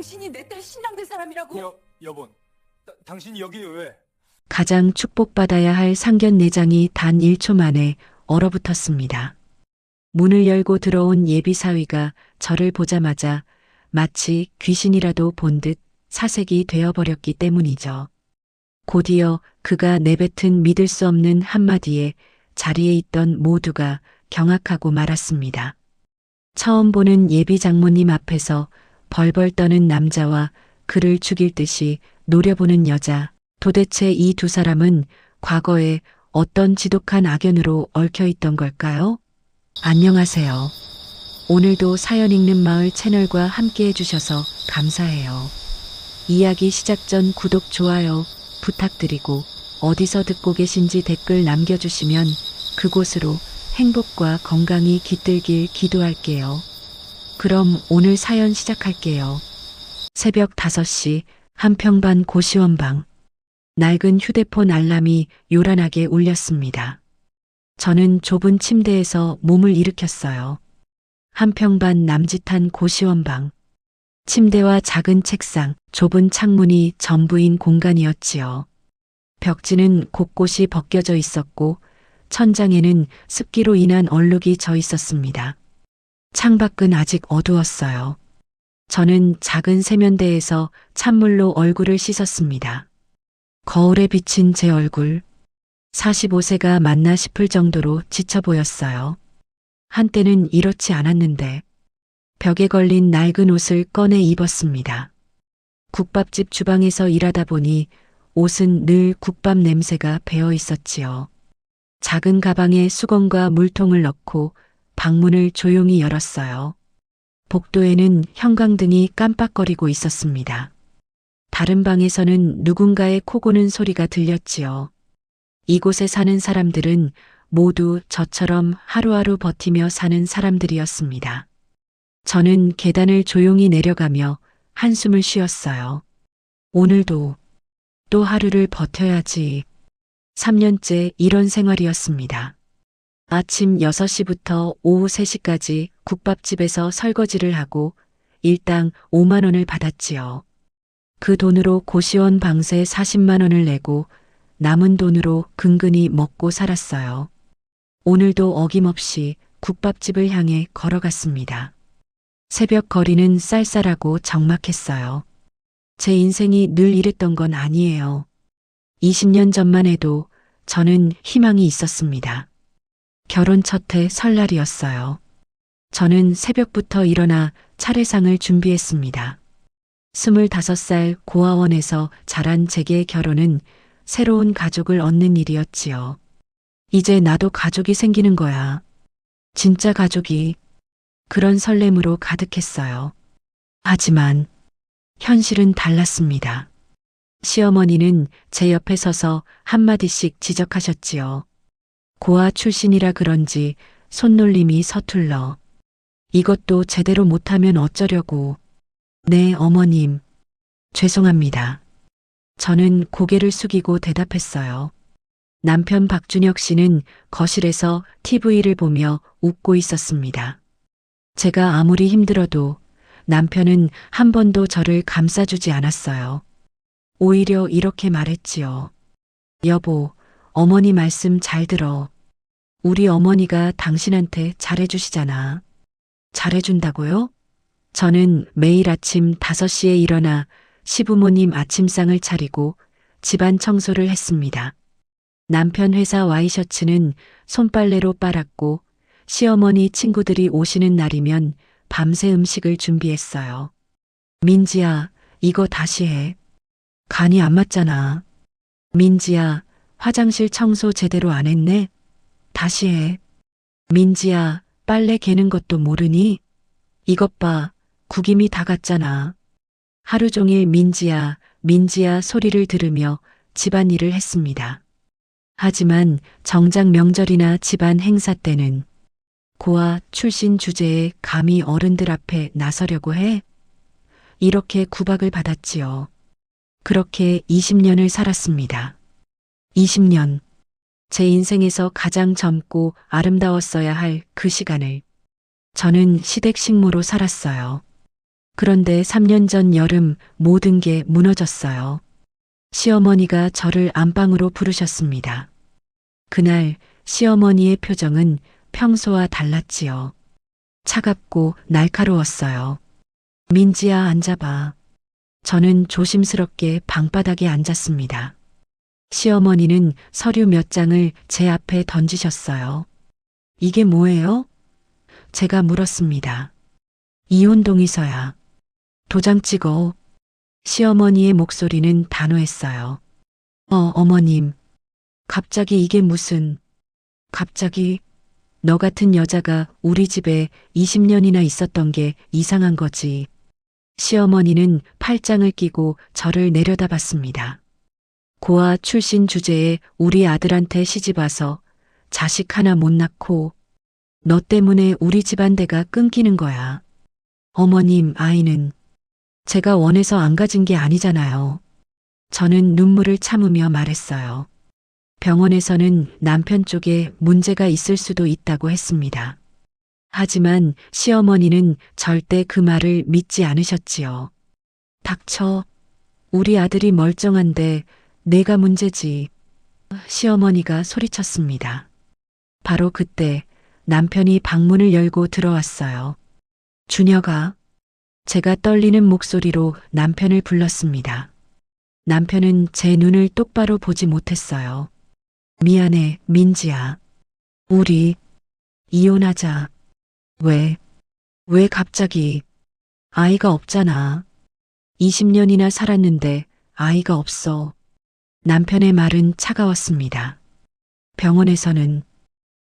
당신이 내 딸 신랑 될 사람이라고? 여보, 당신이 여기 왜? 가장 축복받아야 할 상견례장이 단 1초 만에 얼어붙었습니다. 문을 열고 들어온 예비 사위가 저를 보자마자 마치 귀신이라도 본 듯 사색이 되어버렸기 때문이죠. 곧이어 그가 내뱉은 믿을 수 없는 한마디에 자리에 있던 모두가 경악하고 말았습니다. 처음 보는 예비 장모님 앞에서 벌벌 떠는 남자와 그를 죽일 듯이 노려보는 여자, 도대체 이 두 사람은 과거에 어떤 지독한 악연으로 얽혀 있던 걸까요? 안녕하세요. 오늘도 사연 읽는 마을 채널과 함께 해주셔서 감사해요. 이야기 시작 전 구독, 좋아요 부탁드리고 어디서 듣고 계신지 댓글 남겨주시면 그곳으로 행복과 건강이 깃들길 기도할게요. 그럼 오늘 사연 시작할게요. 새벽 5시 한평반 고시원방. 낡은 휴대폰 알람이 요란하게 울렸습니다. 저는 좁은 침대에서 몸을 일으켰어요. 한평반 남짓한 고시원방. 침대와 작은 책상, 좁은 창문이 전부인 공간이었지요. 벽지는 곳곳이 벗겨져 있었고 천장에는 습기로 인한 얼룩이 져 있었습니다. 창밖은 아직 어두웠어요. 저는 작은 세면대에서 찬물로 얼굴을 씻었습니다. 거울에 비친 제 얼굴. 45세가 맞나 싶을 정도로 지쳐 보였어요. 한때는 이렇지 않았는데 벽에 걸린 낡은 옷을 꺼내 입었습니다. 국밥집 주방에서 일하다 보니 옷은 늘 국밥 냄새가 배어 있었지요. 작은 가방에 수건과 물통을 넣고 방문을 조용히 열었어요. 복도에는 형광등이 깜빡거리고 있었습니다. 다른 방에서는 누군가의 코 고는 소리가 들렸지요. 이곳에 사는 사람들은 모두 저처럼 하루하루 버티며 사는 사람들이었습니다. 저는 계단을 조용히 내려가며 한숨을 쉬었어요. 오늘도 또 하루를 버텨야지. 3년째 이런 생활이었습니다. 아침 6시부터 오후 3시까지 국밥집에서 설거지를 하고 일당 5만 원을 받았지요. 그 돈으로 고시원 방세 40만 원을 내고 남은 돈으로 근근히 먹고 살았어요. 오늘도 어김없이 국밥집을 향해 걸어갔습니다. 새벽 거리는 쌀쌀하고 적막했어요. 제 인생이 늘 이랬던 건 아니에요. 20년 전만 해도 저는 희망이 있었습니다. 결혼 첫 해 설날이었어요. 저는 새벽부터 일어나 차례상을 준비했습니다. 25살 고아원에서 자란 제게 결혼은 새로운 가족을 얻는 일이었지요. 이제 나도 가족이 생기는 거야. 진짜 가족이. 그런 설렘으로 가득했어요. 하지만 현실은 달랐습니다. 시어머니는 제 옆에 서서 한마디씩 지적하셨지요. 고아 출신이라 그런지 손놀림이 서툴러. 이것도 제대로 못하면 어쩌려고. 네, 어머님. 죄송합니다. 저는 고개를 숙이고 대답했어요. 남편 박준혁 씨는 거실에서 TV를 보며 웃고 있었습니다. 제가 아무리 힘들어도 남편은 한 번도 저를 감싸주지 않았어요. 오히려 이렇게 말했지요. 여보, 어머니 말씀 잘 들어. 우리 어머니가 당신한테 잘해주시잖아. 잘해준다고요? 저는 매일 아침 5시에 일어나 시부모님 아침상을 차리고 집안 청소를 했습니다. 남편 회사 와이셔츠는 손빨래로 빨았고 시어머니 친구들이 오시는 날이면 밤새 음식을 준비했어요. 민지야, 이거 다시 해. 간이 안 맞잖아. 민지야, 화장실 청소 제대로 안 했네? 다시 해. 민지야, 빨래 개는 것도 모르니? 이것 봐, 구김이 다 갔잖아. 하루 종일 민지야, 민지야 소리를 들으며 집안일을 했습니다. 하지만 정작 명절이나 집안 행사 때는 고아 출신 주제에 감히 어른들 앞에 나서려고 해? 이렇게 구박을 받았지요. 그렇게 20년을 살았습니다. 20년. 제 인생에서 가장 젊고 아름다웠어야 할 그 시간을 저는 시댁 식모로 살았어요. 그런데 3년 전 여름 모든 게 무너졌어요. 시어머니가 저를 안방으로 부르셨습니다. 그날 시어머니의 표정은 평소와 달랐지요. 차갑고 날카로웠어요. 민지야, 앉아봐. 저는 조심스럽게 방바닥에 앉았습니다. 시어머니는 서류 몇 장을 제 앞에 던지셨어요. 이게 뭐예요? 제가 물었습니다. 이혼 동의서야. 도장 찍어. 시어머니의 목소리는 단호했어요. 어머님. 갑자기 이게 무슨. 갑자기 너 같은 여자가 우리 집에 20년이나 있었던 게 이상한 거지. 시어머니는 팔짱을 끼고 저를 내려다봤습니다. 고아 출신 주제에 우리 아들한테 시집와서 자식 하나 못 낳고 너 때문에 우리 집안대가 끊기는 거야. 어머님, 아이는 제가 원해서 안 가진 게 아니잖아요. 저는 눈물을 참으며 말했어요. 병원에서는 남편 쪽에 문제가 있을 수도 있다고 했습니다. 하지만 시어머니는 절대 그 말을 믿지 않으셨지요. 닥쳐. 우리 아들이 멀쩡한데 내가 문제지. 시어머니가 소리쳤습니다. 바로 그때 남편이 방문을 열고 들어왔어요. 준혁아. 제가 떨리는 목소리로 남편을 불렀습니다. 남편은 제 눈을 똑바로 보지 못했어요. 미안해, 민지야. 우리 이혼하자. 왜 갑자기? 아이가 없잖아. 20년이나 살았는데 아이가 없어. 남편의 말은 차가웠습니다. 병원에서는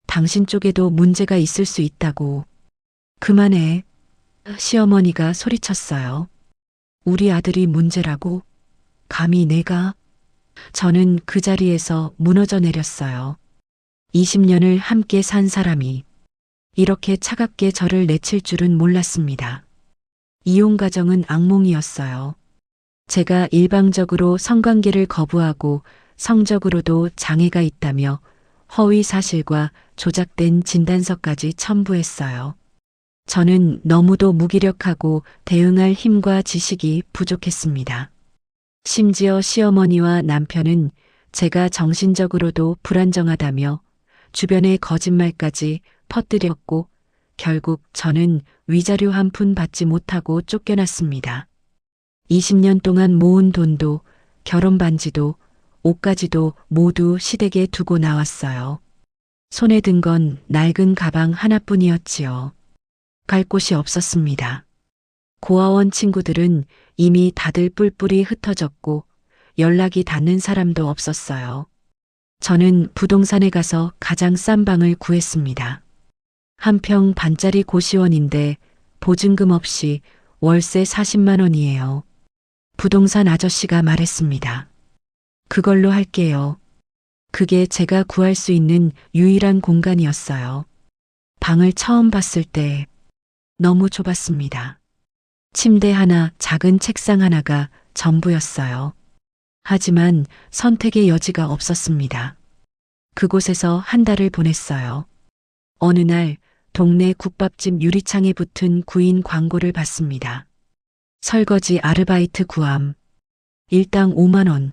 당신 쪽에도 문제가 있을 수 있다고. 그만해. 시어머니가 소리쳤어요. 우리 아들이 문제라고? 감히 내가? 저는 그 자리에서 무너져 내렸어요. 20년을 함께 산 사람이 이렇게 차갑게 저를 내칠 줄은 몰랐습니다. 이혼 가정은 악몽이었어요. 제가 일방적으로 성관계를 거부하고 성적으로도 장애가 있다며 허위 사실과 조작된 진단서까지 첨부했어요. 저는 너무도 무기력하고 대응할 힘과 지식이 부족했습니다. 심지어 시어머니와 남편은 제가 정신적으로도 불안정하다며 주변에 거짓말까지 퍼뜨렸고 결국 저는 위자료 한 푼 받지 못하고 쫓겨났습니다. 20년 동안 모은 돈도 결혼 반지도 옷까지도 모두 시댁에 두고 나왔어요. 손에 든 건 낡은 가방 하나뿐이었지요. 갈 곳이 없었습니다. 고아원 친구들은 이미 다들 뿔뿔이 흩어졌고 연락이 닿는 사람도 없었어요. 저는 부동산에 가서 가장 싼 방을 구했습니다. 한 평 반짜리 고시원인데 보증금 없이 월세 40만 원이에요. 부동산 아저씨가 말했습니다. 그걸로 할게요. 그게 제가 구할 수 있는 유일한 공간이었어요. 방을 처음 봤을 때 너무 좁았습니다. 침대 하나, 작은 책상 하나가 전부였어요. 하지만 선택의 여지가 없었습니다. 그곳에서 한 달을 보냈어요. 어느 날 동네 국밥집 유리창에 붙은 구인 광고를 봤습니다. 설거지 아르바이트 구함. 일당 5만 원.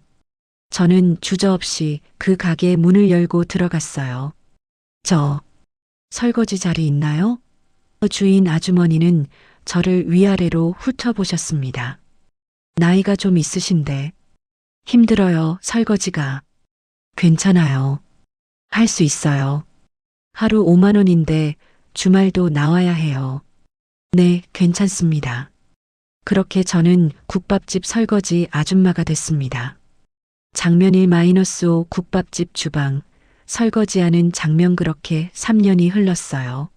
저는 주저없이 그 가게 문을 열고 들어갔어요. 저 설거지 자리 있나요? 주인 아주머니는 저를 위아래로 훑어보셨습니다. 나이가 좀 있으신데. 힘들어요, 설거지가. 괜찮아요. 할 수 있어요. 하루 5만 원인데 주말도 나와야 해요. 네, 괜찮습니다. 그렇게 저는 국밥집 설거지 아줌마가 됐습니다. 장면 1-5 국밥집 주방, 설거지하는 장면 그렇게 3년이 흘렀어요.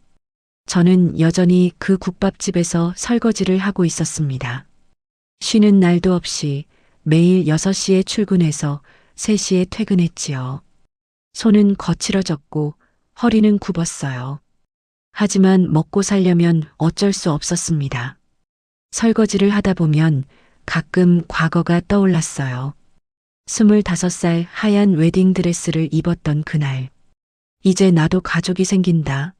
저는 여전히 그 국밥집에서 설거지를 하고 있었습니다. 쉬는 날도 없이 매일 6시에 출근해서 3시에 퇴근했지요. 손은 거칠어졌고 허리는 굽었어요. 하지만 먹고 살려면 어쩔 수 없었습니다. 설거지를 하다 보면 가끔 과거가 떠올랐어요. 25살 하얀 웨딩드레스를 입었던 그날. 이제 나도 가족이 생긴다.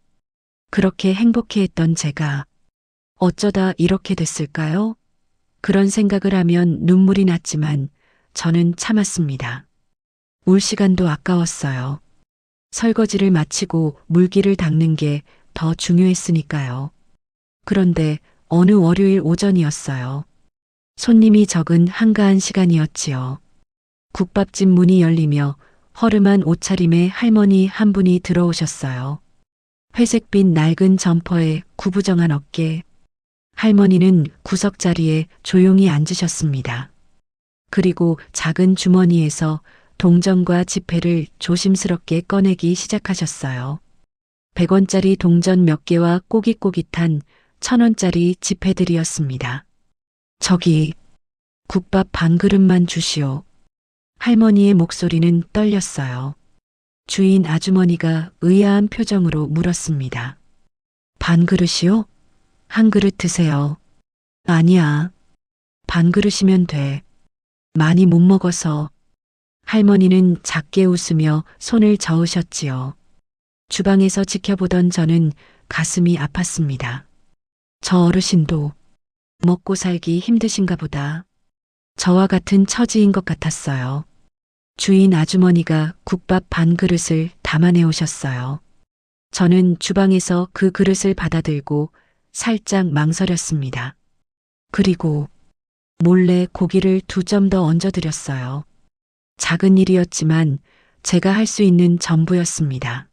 그렇게 행복해했던 제가 어쩌다 이렇게 됐을까요? 그런 생각을 하면 눈물이 났지만 저는 참았습니다. 울 시간도 아까웠어요. 설거지를 마치고 물기를 닦는 게 더 중요했으니까요. 그런데 어느 월요일 오전이었어요. 손님이 적은 한가한 시간이었지요. 국밥집 문이 열리며 허름한 옷차림의 할머니 한 분이 들어오셨어요. 회색빛 낡은 점퍼에 구부정한 어깨. 할머니는 구석자리에 조용히 앉으셨습니다. 그리고 작은 주머니에서 동전과 지폐를 조심스럽게 꺼내기 시작하셨어요. 100원짜리 동전 몇 개와 꼬깃꼬깃한 1000원짜리 지폐들이었습니다. 저기, 국밥 반 그릇만 주시오. 할머니의 목소리는 떨렸어요. 주인 아주머니가 의아한 표정으로 물었습니다. 반 그릇이요? 한 그릇 드세요. 아니야. 반 그릇이면 돼. 많이 못 먹어서. 할머니는 작게 웃으며 손을 저으셨지요. 주방에서 지켜보던 저는 가슴이 아팠습니다. 저 어르신도 먹고 살기 힘드신가 보다. 저와 같은 처지인 것 같았어요. 주인 아주머니가 국밥 반 그릇을 담아내 오셨어요. 저는 주방에서 그 그릇을 받아들고 살짝 망설였습니다. 그리고 몰래 고기를 2점 더 얹어드렸어요. 작은 일이었지만 제가 할 수 있는 전부였습니다.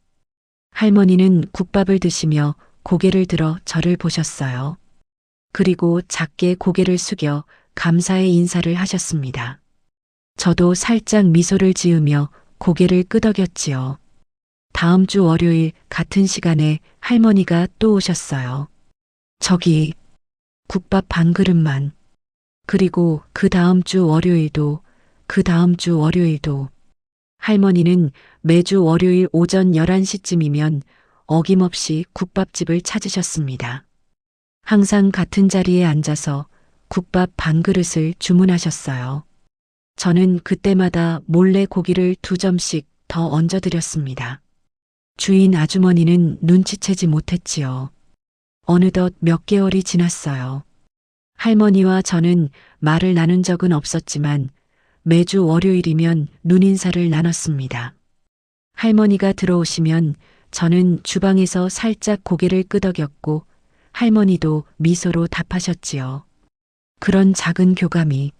할머니는 국밥을 드시며 고개를 들어 저를 보셨어요. 그리고 작게 고개를 숙여 감사의 인사를 하셨습니다. 저도 살짝 미소를 지으며 고개를 끄덕였지요. 다음 주 월요일 같은 시간에 할머니가 또 오셨어요. 저기, 국밥 반 그릇만. 그리고 그 다음 주 월요일도, 그 다음 주 월요일도. 할머니는 매주 월요일 오전 11시쯤이면 어김없이 국밥집을 찾으셨습니다. 항상 같은 자리에 앉아서 국밥 반 그릇을 주문하셨어요. 저는 그때마다 몰래 고기를 2점씩 더 얹어드렸습니다. 주인 아주머니는 눈치채지 못했지요. 어느덧 몇 개월이 지났어요. 할머니와 저는 말을 나눈 적은 없었지만 매주 월요일이면 눈인사를 나눴습니다. 할머니가 들어오시면 저는 주방에서 살짝 고개를 끄덕였고 할머니도 미소로 답하셨지요. 그런 작은 교감이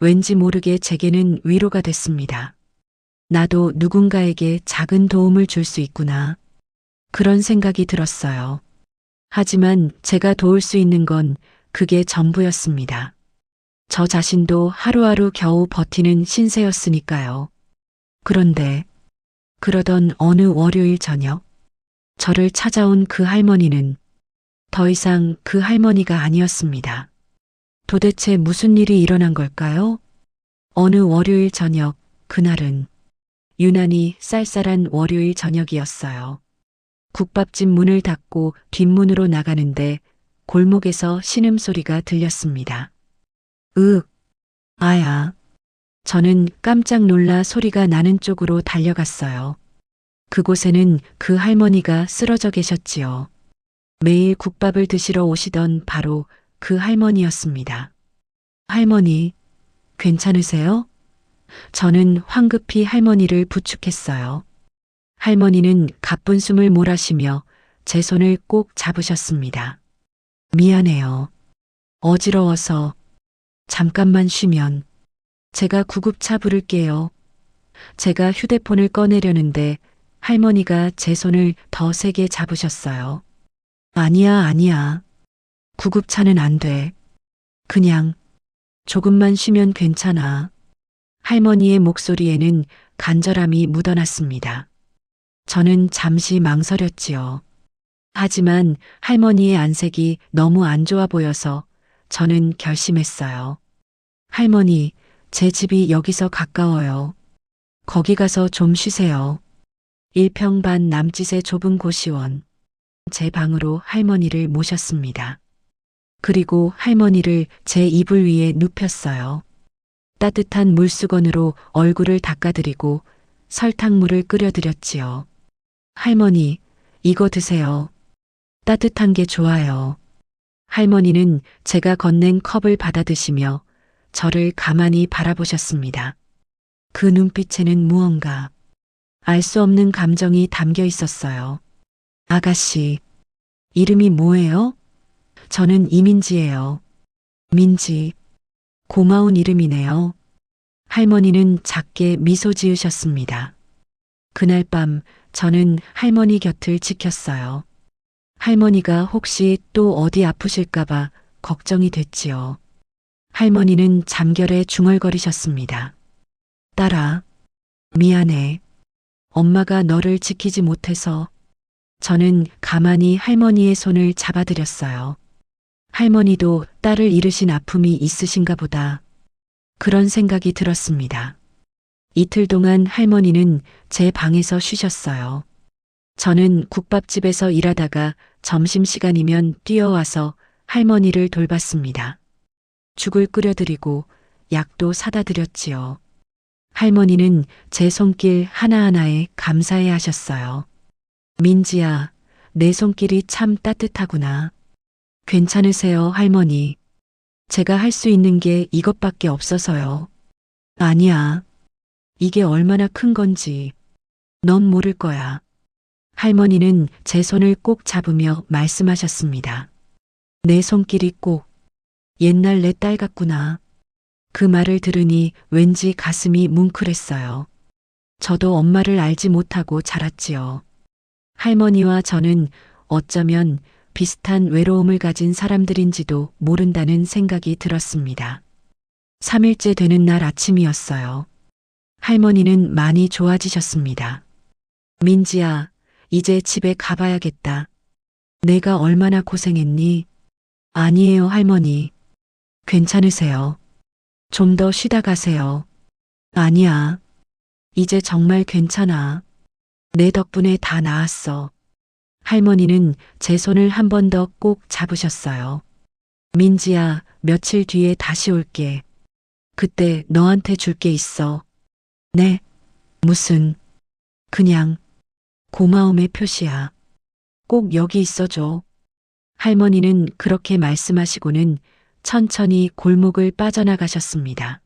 왠지 모르게 제게는 위로가 됐습니다. 나도 누군가에게 작은 도움을 줄 수 있구나. 그런 생각이 들었어요. 하지만 제가 도울 수 있는 건 그게 전부였습니다. 저 자신도 하루하루 겨우 버티는 신세였으니까요. 그런데 그러던 어느 월요일 저녁, 저를 찾아온 그 할머니는 더 이상 그 할머니가 아니었습니다. 도대체 무슨 일이 일어난 걸까요? 어느 월요일 저녁, 그날은 유난히 쌀쌀한 월요일 저녁이었어요. 국밥집 문을 닫고 뒷문으로 나가는데 골목에서 신음소리가 들렸습니다. 아야. 저는 깜짝 놀라 소리가 나는 쪽으로 달려갔어요. 그곳에는 그 할머니가 쓰러져 계셨지요. 매일 국밥을 드시러 오시던 바로 그 할머니였습니다. 할머니, 괜찮으세요? 저는 황급히 할머니를 부축했어요. 할머니는 가쁜 숨을 몰아쉬며 제 손을 꼭 잡으셨습니다. 미안해요. 어지러워서 잠깐만 쉬면 제가 구급차 부를게요. 제가 휴대폰을 꺼내려는데 할머니가 제 손을 더 세게 잡으셨어요. 아니야. 구급차는 안 돼. 그냥 조금만 쉬면 괜찮아. 할머니의 목소리에는 간절함이 묻어났습니다. 저는 잠시 망설였지요. 하지만 할머니의 안색이 너무 안 좋아 보여서 저는 결심했어요. 할머니, 제 집이 여기서 가까워요. 거기 가서 좀 쉬세요. 1평 반 남짓의 좁은 고시원. 제 방으로 할머니를 모셨습니다. 그리고 할머니를 제 이불 위에 눕혔어요. 따뜻한 물수건으로 얼굴을 닦아드리고 설탕물을 끓여드렸지요. 할머니, 이거 드세요. 따뜻한 게 좋아요. 할머니는 제가 건넨 컵을 받아 드시며 저를 가만히 바라보셨습니다. 그 눈빛에는 무언가 알 수 없는 감정이 담겨 있었어요. 아가씨, 이름이 뭐예요? 저는 이민지예요. 민지, 고마운 이름이네요. 할머니는 작게 미소 지으셨습니다. 그날 밤 저는 할머니 곁을 지켰어요. 할머니가 혹시 또 어디 아프실까봐 걱정이 됐지요. 할머니는 잠결에 중얼거리셨습니다. 딸아, 미안해. 엄마가 너를 지키지 못해서. 저는 가만히 할머니의 손을 잡아드렸어요. 할머니도 딸을 잃으신 아픔이 있으신가 보다. 그런 생각이 들었습니다. 이틀 동안 할머니는 제 방에서 쉬셨어요. 저는 국밥집에서 일하다가 점심시간이면 뛰어와서 할머니를 돌봤습니다. 죽을 끓여드리고 약도 사다 드렸지요. 할머니는 제 손길 하나하나에 감사해 하셨어요. 민지야, 내 손길이 참 따뜻하구나. 괜찮으세요, 할머니? 제가 할 수 있는 게 이것밖에 없어서요. 아니야. 이게 얼마나 큰 건지 넌 모를 거야. 할머니는 제 손을 꼭 잡으며 말씀하셨습니다. 내 손길이 꼭 옛날 내 딸 같구나. 그 말을 들으니 왠지 가슴이 뭉클했어요. 저도 엄마를 알지 못하고 자랐지요. 할머니와 저는 어쩌면 비슷한 외로움을 가진 사람들인지도 모른다는 생각이 들었습니다. 3일째 되는 날 아침이었어요. 할머니는 많이 좋아지셨습니다. 민지야, 이제 집에 가봐야겠다. 내가 얼마나 고생했니? 아니에요, 할머니. 괜찮으세요. 좀 더 쉬다 가세요. 아니야. 이제 정말 괜찮아. 내 덕분에 다 나았어. 할머니는 제 손을 한 번 더 꼭 잡으셨어요. 민지야, 며칠 뒤에 다시 올게. 그때 너한테 줄 게 있어. 네? 무슨? 그냥 고마움의 표시야. 꼭 여기 있어줘. 할머니는 그렇게 말씀하시고는 천천히 골목을 빠져나가셨습니다.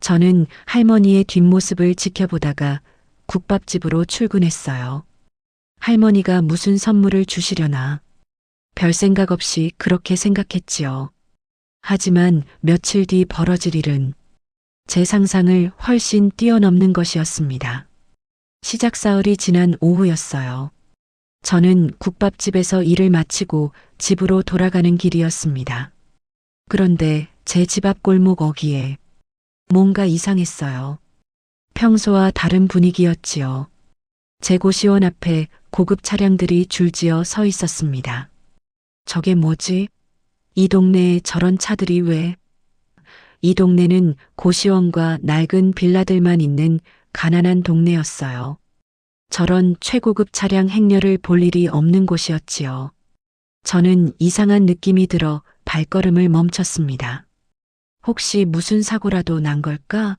저는 할머니의 뒷모습을 지켜보다가 국밥집으로 출근했어요. 할머니가 무슨 선물을 주시려나. 별 생각 없이 그렇게 생각했지요. 하지만 며칠 뒤 벌어질 일은 제 상상을 훨씬 뛰어넘는 것이었습니다. 시작 사흘이 지난 오후였어요. 저는 국밥집에서 일을 마치고 집으로 돌아가는 길이었습니다. 그런데 제 집 앞 골목 어귀에 뭔가 이상했어요. 평소와 다른 분위기였지요. 제 고시원 앞에 고급 차량들이 줄지어 서 있었습니다. 저게 뭐지? 이 동네에 저런 차들이 왜? 이 동네는 고시원과 낡은 빌라들만 있는 가난한 동네였어요. 저런 최고급 차량 행렬을 볼 일이 없는 곳이었지요. 저는 이상한 느낌이 들어 발걸음을 멈췄습니다. 혹시 무슨 사고라도 난 걸까?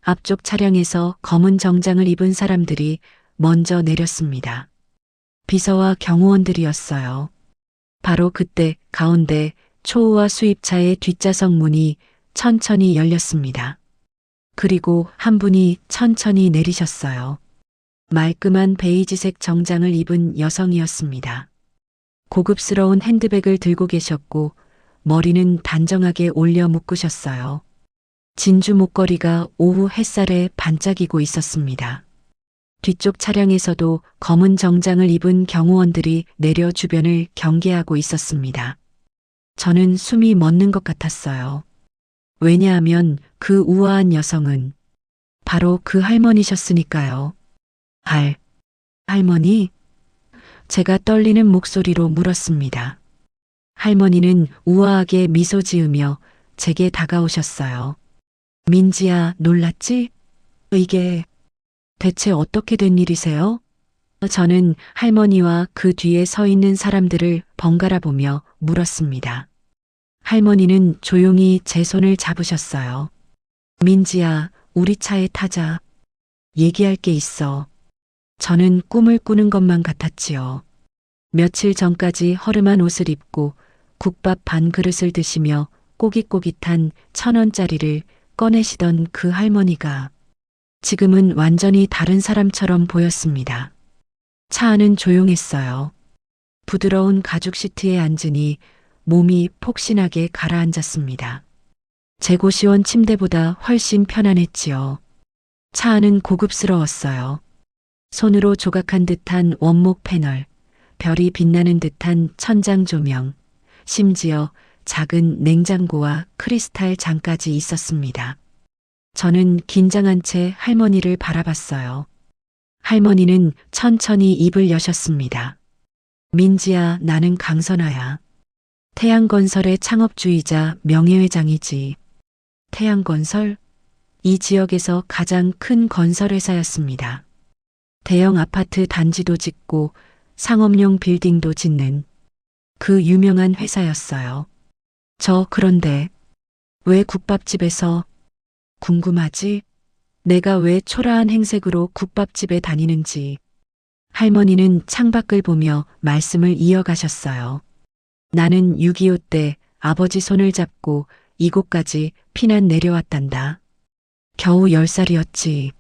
앞쪽 차량에서 검은 정장을 입은 사람들이 먼저 내렸습니다. 비서와 경호원들이었어요. 바로 그때 가운데 초우와 수입차의 뒷좌석 문이 천천히 열렸습니다. 그리고 한 분이 천천히 내리셨어요. 말끔한 베이지색 정장을 입은 여성이었습니다. 고급스러운 핸드백을 들고 계셨고 머리는 단정하게 올려 묶으셨어요. 진주 목걸이가 오후 햇살에 반짝이고 있었습니다. 뒤쪽 차량에서도 검은 정장을 입은 경호원들이 내려 주변을 경계하고 있었습니다. 저는 숨이 멎는 것 같았어요. 왜냐하면 그 우아한 여성은 바로 그 할머니셨으니까요. 할머니? 제가 떨리는 목소리로 물었습니다. 할머니는 우아하게 미소 지으며 제게 다가오셨어요. 민지야, 놀랐지? 이게 대체 어떻게 된 일이세요? 저는 할머니와 그 뒤에 서 있는 사람들을 번갈아 보며 물었습니다. 할머니는 조용히 제 손을 잡으셨어요. 민지야, 우리 차에 타자. 얘기할 게 있어. 저는 꿈을 꾸는 것만 같았지요. 며칠 전까지 허름한 옷을 입고 국밥 반 그릇을 드시며 꼬깃꼬깃한 1,000원짜리를 꺼내시던 그 할머니가 지금은 완전히 다른 사람처럼 보였습니다. 차 안은 조용했어요. 부드러운 가죽 시트에 앉으니 몸이 폭신하게 가라앉았습니다. 제고시원 침대보다 훨씬 편안했지요. 차 안은 고급스러웠어요. 손으로 조각한 듯한 원목 패널, 별이 빛나는 듯한 천장 조명, 심지어 작은 냉장고와 크리스탈 장까지 있었습니다. 저는 긴장한 채 할머니를 바라봤어요. 할머니는 천천히 입을 여셨습니다. 민지야, 나는 강선아야. 태양건설의 창업주이자 명예회장이지. 태양건설? 이 지역에서 가장 큰 건설회사였습니다. 대형 아파트 단지도 짓고 상업용 빌딩도 짓는 그 유명한 회사였어요. 그런데 왜 국밥집에서 궁금하지? 내가 왜 초라한 행색으로 국밥집에 다니는지. 할머니는 창밖을 보며 말씀을 이어가셨어요. 나는 6.25 때 아버지 손을 잡고 이곳까지 피난 내려왔단다. 겨우 10살이었지.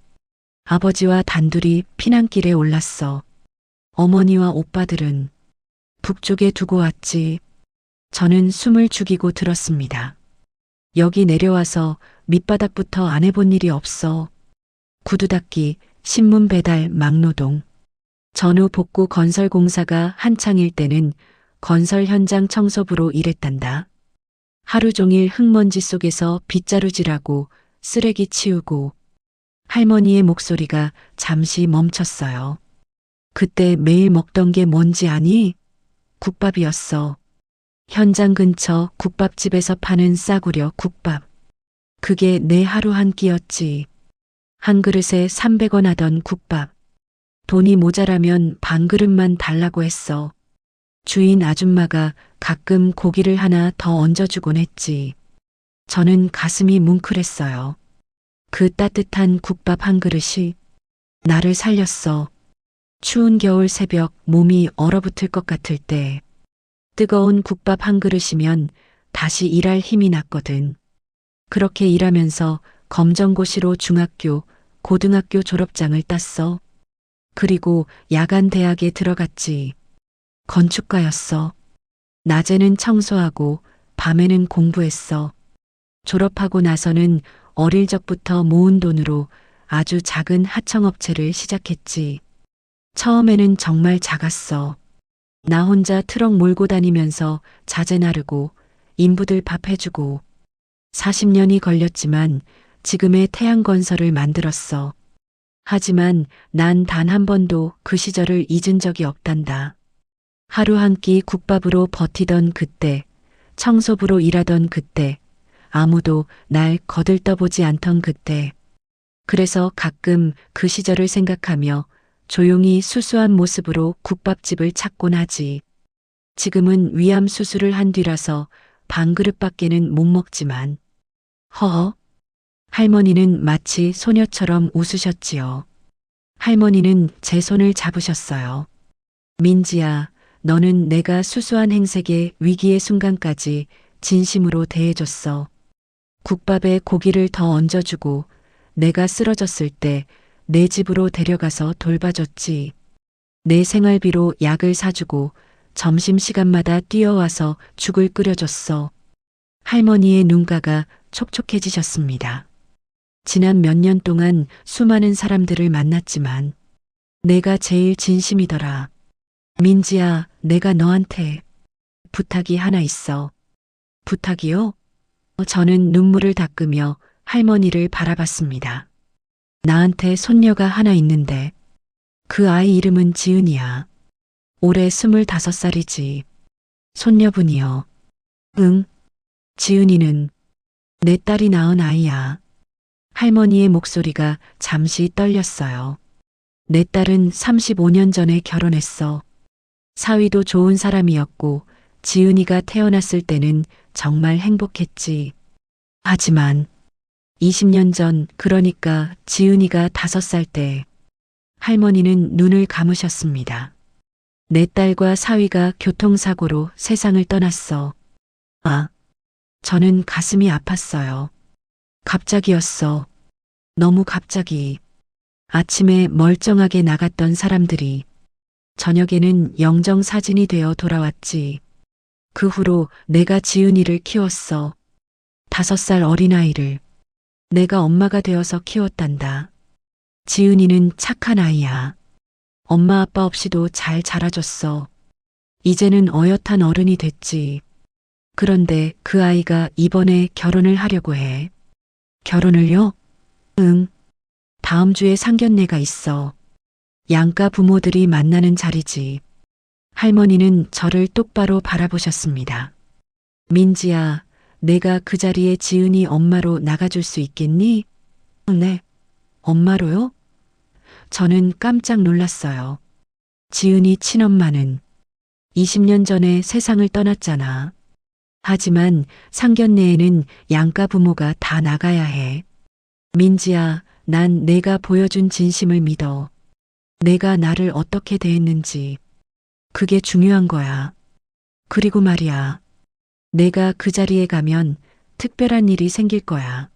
아버지와 단둘이 피난길에 올랐어. 어머니와 오빠들은 북쪽에 두고 왔지. 저는 숨을 죽이고 들었습니다. 여기 내려와서 밑바닥부터 안 해본 일이 없어. 구두 닦기, 신문 배달, 막노동. 전후 복구 건설 공사가 한창일 때는 건설 현장 청소부로 일했단다. 하루 종일 흙먼지 속에서 빗자루질하고 쓰레기 치우고. 할머니의 목소리가 잠시 멈췄어요. 그때 매일 먹던 게 뭔지 아니? 국밥이었어. 현장 근처 국밥집에서 파는 싸구려 국밥. 그게 내 하루 한 끼였지. 한 그릇에 300원 하던 국밥. 돈이 모자라면 반 그릇만 달라고 했어. 주인 아줌마가 가끔 고기를 하나 더 얹어주곤 했지. 저는 가슴이 뭉클했어요. 그 따뜻한 국밥 한 그릇이 나를 살렸어. 추운 겨울 새벽 몸이 얼어붙을 것 같을 때 뜨거운 국밥 한 그릇이면 다시 일할 힘이 났거든. 그렇게 일하면서 검정고시로 중학교, 고등학교 졸업장을 땄어. 그리고 야간 대학에 들어갔지. 건축가였어. 낮에는 청소하고 밤에는 공부했어. 졸업하고 나서는 어릴 적부터 모은 돈으로 아주 작은 하청업체를 시작했지. 처음에는 정말 작았어. 나 혼자 트럭 몰고 다니면서 자재 나르고 인부들 밥 해주고. 40년이 걸렸지만 지금의 태양건설을 만들었어. 하지만 난 단 한 번도 그 시절을 잊은 적이 없단다. 하루 한 끼 국밥으로 버티던 그때, 청소부로 일하던 그때, 아무도 날 거들떠보지 않던 그때. 그래서 가끔 그 시절을 생각하며 조용히 수수한 모습으로 국밥집을 찾곤 하지. 지금은 위암 수술을 한 뒤라서 반 그릇밖에는 못 먹지만. 허허. 할머니는 마치 소녀처럼 웃으셨지요. 할머니는 제 손을 잡으셨어요. 민지야, 너는 내가 수수한 행색의 위기의 순간까지 진심으로 대해줬어. 국밥에 고기를 더 얹어주고 내가 쓰러졌을 때 내 집으로 데려가서 돌봐줬지. 내 생활비로 약을 사주고 점심시간마다 뛰어와서 죽을 끓여줬어. 할머니의 눈가가 촉촉해지셨습니다. 지난 몇 년 동안 수많은 사람들을 만났지만 내가 제일 진심이더라. 민지야, 내가 너한테 부탁이 하나 있어. 부탁이요? 저는 눈물을 닦으며 할머니를 바라봤습니다. 나한테 손녀가 하나 있는데 그 아이 이름은 지은이야. 올해 25살이지. 손녀분이요. 응. 지은이는 내 딸이 낳은 아이야. 할머니의 목소리가 잠시 떨렸어요. 내 딸은 35년 전에 결혼했어. 사위도 좋은 사람이었고 지은이가 태어났을 때는 정말 행복했지. 하지만 20년 전, 그러니까 지은이가 5살 때 할머니는 눈을 감으셨습니다. 내 딸과 사위가 교통사고로 세상을 떠났어. 아, 저는 가슴이 아팠어요. 갑자기였어. 너무 갑자기. 아침에 멀쩡하게 나갔던 사람들이 저녁에는 영정사진이 되어 돌아왔지. 그 후로 내가 지은이를 키웠어. 5살 어린아이를. 내가 엄마가 되어서 키웠단다. 지은이는 착한 아이야. 엄마 아빠 없이도 잘 자라줬어. 이제는 어엿한 어른이 됐지. 그런데 그 아이가 이번에 결혼을 하려고 해. 결혼을요? 응. 다음 주에 상견례가 있어. 양가 부모들이 만나는 자리지. 할머니는 저를 똑바로 바라보셨습니다. 민지야, 내가 그 자리에 지은이 엄마로 나가줄 수 있겠니? 네. 엄마로요? 저는 깜짝 놀랐어요. 지은이 친엄마는 20년 전에 세상을 떠났잖아. 하지만 상견례에는 양가 부모가 다 나가야 해. 민지야, 난 내가 보여준 진심을 믿어. 내가 나를 어떻게 대했는지. 그게 중요한 거야. 그리고 말이야. 내가 그 자리에 가면 특별한 일이 생길 거야.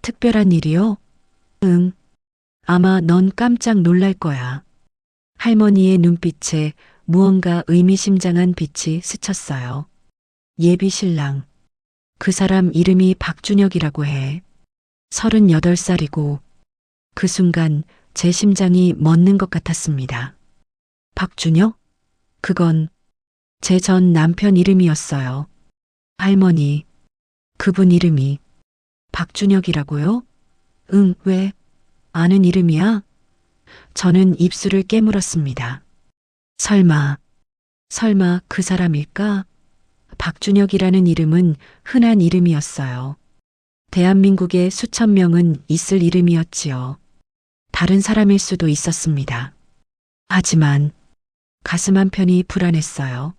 특별한 일이요? 응. 아마 넌 깜짝 놀랄 거야. 할머니의 눈빛에 무언가 의미심장한 빛이 스쳤어요. 예비 신랑. 그 사람 이름이 박준혁이라고 해. 38살이고 그 순간 제 심장이 멎는 것 같았습니다. 박준혁? 그건 제 전 남편 이름이었어요. 할머니, 그분 이름이 박준혁이라고요? 응, 왜? 아는 이름이야? 저는 입술을 깨물었습니다. 설마 그 사람일까? 박준혁이라는 이름은 흔한 이름이었어요. 대한민국에 수천 명은 있을 이름이었지요. 다른 사람일 수도 있었습니다. 하지만 가슴 한편이 불안했어요.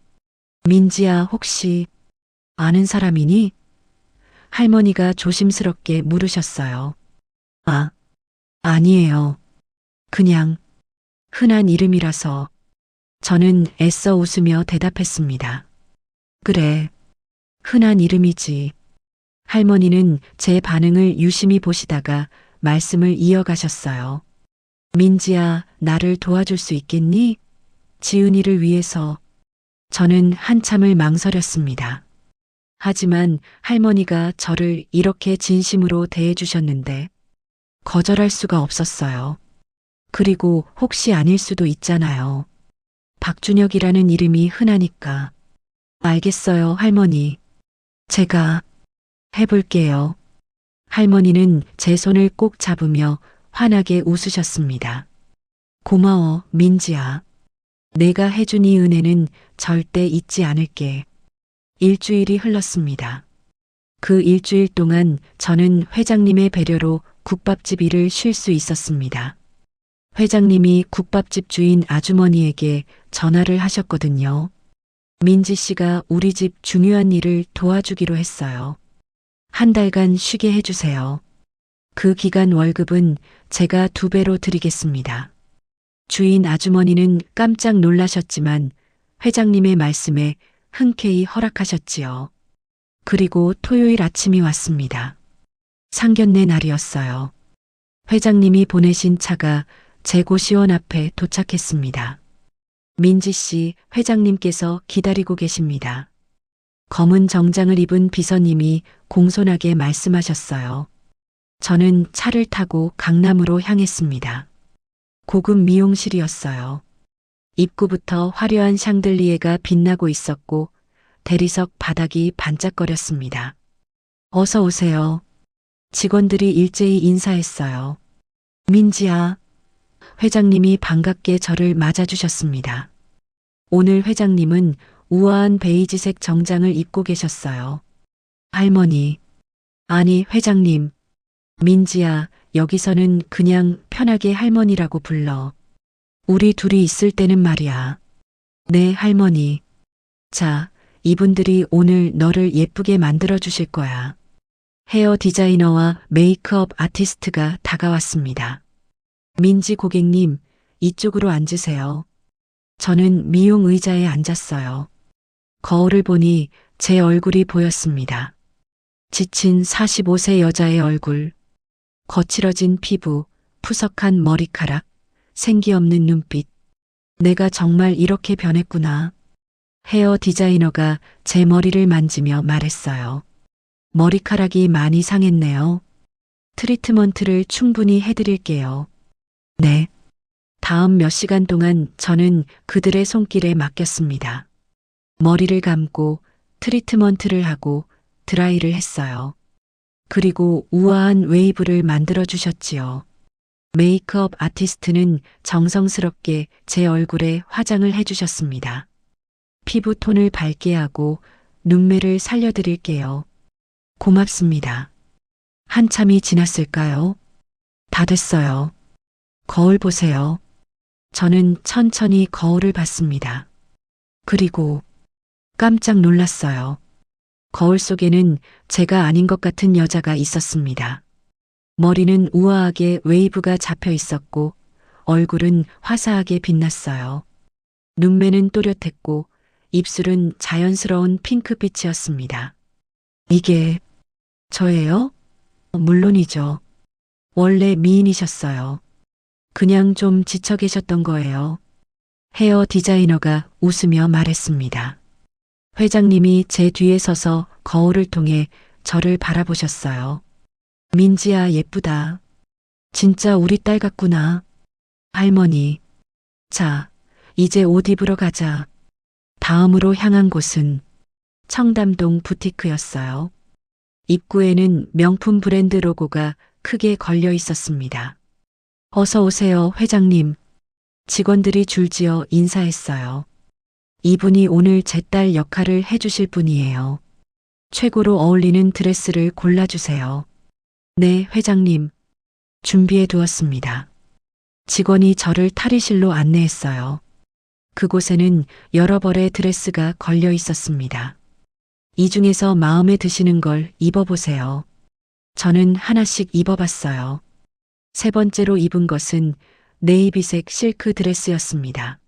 민지야, 혹시 아는 사람이니? 할머니가 조심스럽게 물으셨어요. 아, 아니에요. 그냥 흔한 이름이라서. 저는 애써 웃으며 대답했습니다. 그래, 흔한 이름이지. 할머니는 제 반응을 유심히 보시다가 말씀을 이어가셨어요. 민지야, 나를 도와줄 수 있겠니? 지은이를 위해서. 저는 한참을 망설였습니다. 하지만 할머니가 저를 이렇게 진심으로 대해주셨는데 거절할 수가 없었어요. 그리고 혹시 아닐 수도 있잖아요. 박준혁이라는 이름이 흔하니까. 알겠어요, 할머니. 제가 해볼게요. 할머니는 제 손을 꼭 잡으며 환하게 웃으셨습니다. 고마워, 민지야. 내가 해준 이 은혜는 절대 잊지 않을게. 일주일이 흘렀습니다. 그 일주일 동안 저는 회장님의 배려로 국밥집 일을 쉴 수 있었습니다. 회장님이 국밥집 주인 아주머니에게 전화를 하셨거든요. 민지 씨가 우리 집 중요한 일을 도와주기로 했어요. 1달간 쉬게 해주세요. 그 기간 월급은 제가 2배로 드리겠습니다. 주인 아주머니는 깜짝 놀라셨지만 회장님의 말씀에 흔쾌히 허락하셨지요. 그리고 토요일 아침이 왔습니다. 상견례 날이었어요. 회장님이 보내신 차가 제 고시원 앞에 도착했습니다. 민지 씨, 회장님께서 기다리고 계십니다. 검은 정장을 입은 비서님이 공손하게 말씀하셨어요. 저는 차를 타고 강남으로 향했습니다. 고급 미용실이었어요. 입구부터 화려한 샹들리에가 빛나고 있었고 대리석 바닥이 반짝거렸습니다. 어서 오세요. 직원들이 일제히 인사했어요. 민지야. 회장님이 반갑게 저를 맞아주셨습니다. 오늘 회장님은 우아한 베이지색 정장을 입고 계셨어요. 할머니. 아니, 회장님. 민지야, 여기서는 그냥 편하게 할머니라고 불러. 우리 둘이 있을 때는 말이야. 네, 할머니. 자, 이분들이 오늘 너를 예쁘게 만들어 주실 거야. 헤어 디자이너와 메이크업 아티스트가 다가왔습니다. 민지 고객님, 이쪽으로 앉으세요. 저는 미용 의자에 앉았어요. 거울을 보니 제 얼굴이 보였습니다. 지친 45세 여자의 얼굴, 거칠어진 피부, 푸석한 머리카락, 생기 없는 눈빛. 내가 정말 이렇게 변했구나. 헤어 디자이너가 제 머리를 만지며 말했어요. 머리카락이 많이 상했네요. 트리트먼트를 충분히 해드릴게요. 네. 다음 몇 시간 동안 저는 그들의 손길에 맡겼습니다. 머리를 감고 트리트먼트를 하고 드라이를 했어요. 그리고 우아한 웨이브를 만들어 주셨지요. 메이크업 아티스트는 정성스럽게 제 얼굴에 화장을 해주셨습니다. 피부톤을 밝게 하고 눈매를 살려드릴게요. 고맙습니다. 한참이 지났을까요? 다 됐어요. 거울 보세요. 저는 천천히 거울을 봤습니다. 그리고 깜짝 놀랐어요. 거울 속에는 제가 아닌 것 같은 여자가 있었습니다. 머리는 우아하게 웨이브가 잡혀 있었고 얼굴은 화사하게 빛났어요. 눈매는 또렷했고 입술은 자연스러운 핑크빛이었습니다. 이게 저예요? 물론이죠. 원래 미인이셨어요. 그냥 좀 지쳐 계셨던 거예요. 헤어 디자이너가 웃으며 말했습니다. 회장님이 제 뒤에 서서 거울을 통해 저를 바라보셨어요. 민지야, 예쁘다. 진짜 우리 딸 같구나. 할머니. 자, 이제 옷 입으러 가자. 다음으로 향한 곳은 청담동 부티크였어요. 입구에는 명품 브랜드 로고가 크게 걸려 있었습니다. 어서 오세요, 회장님. 직원들이 줄지어 인사했어요. 이분이 오늘 제 딸 역할을 해주실 분이에요. 최고로 어울리는 드레스를 골라주세요. 네, 회장님. 준비해 두었습니다. 직원이 저를 탈의실로 안내했어요. 그곳에는 여러 벌의 드레스가 걸려 있었습니다. 이 중에서 마음에 드시는 걸 입어보세요. 저는 하나씩 입어봤어요. 세 번째로 입은 것은 네이비색 실크 드레스였습니다.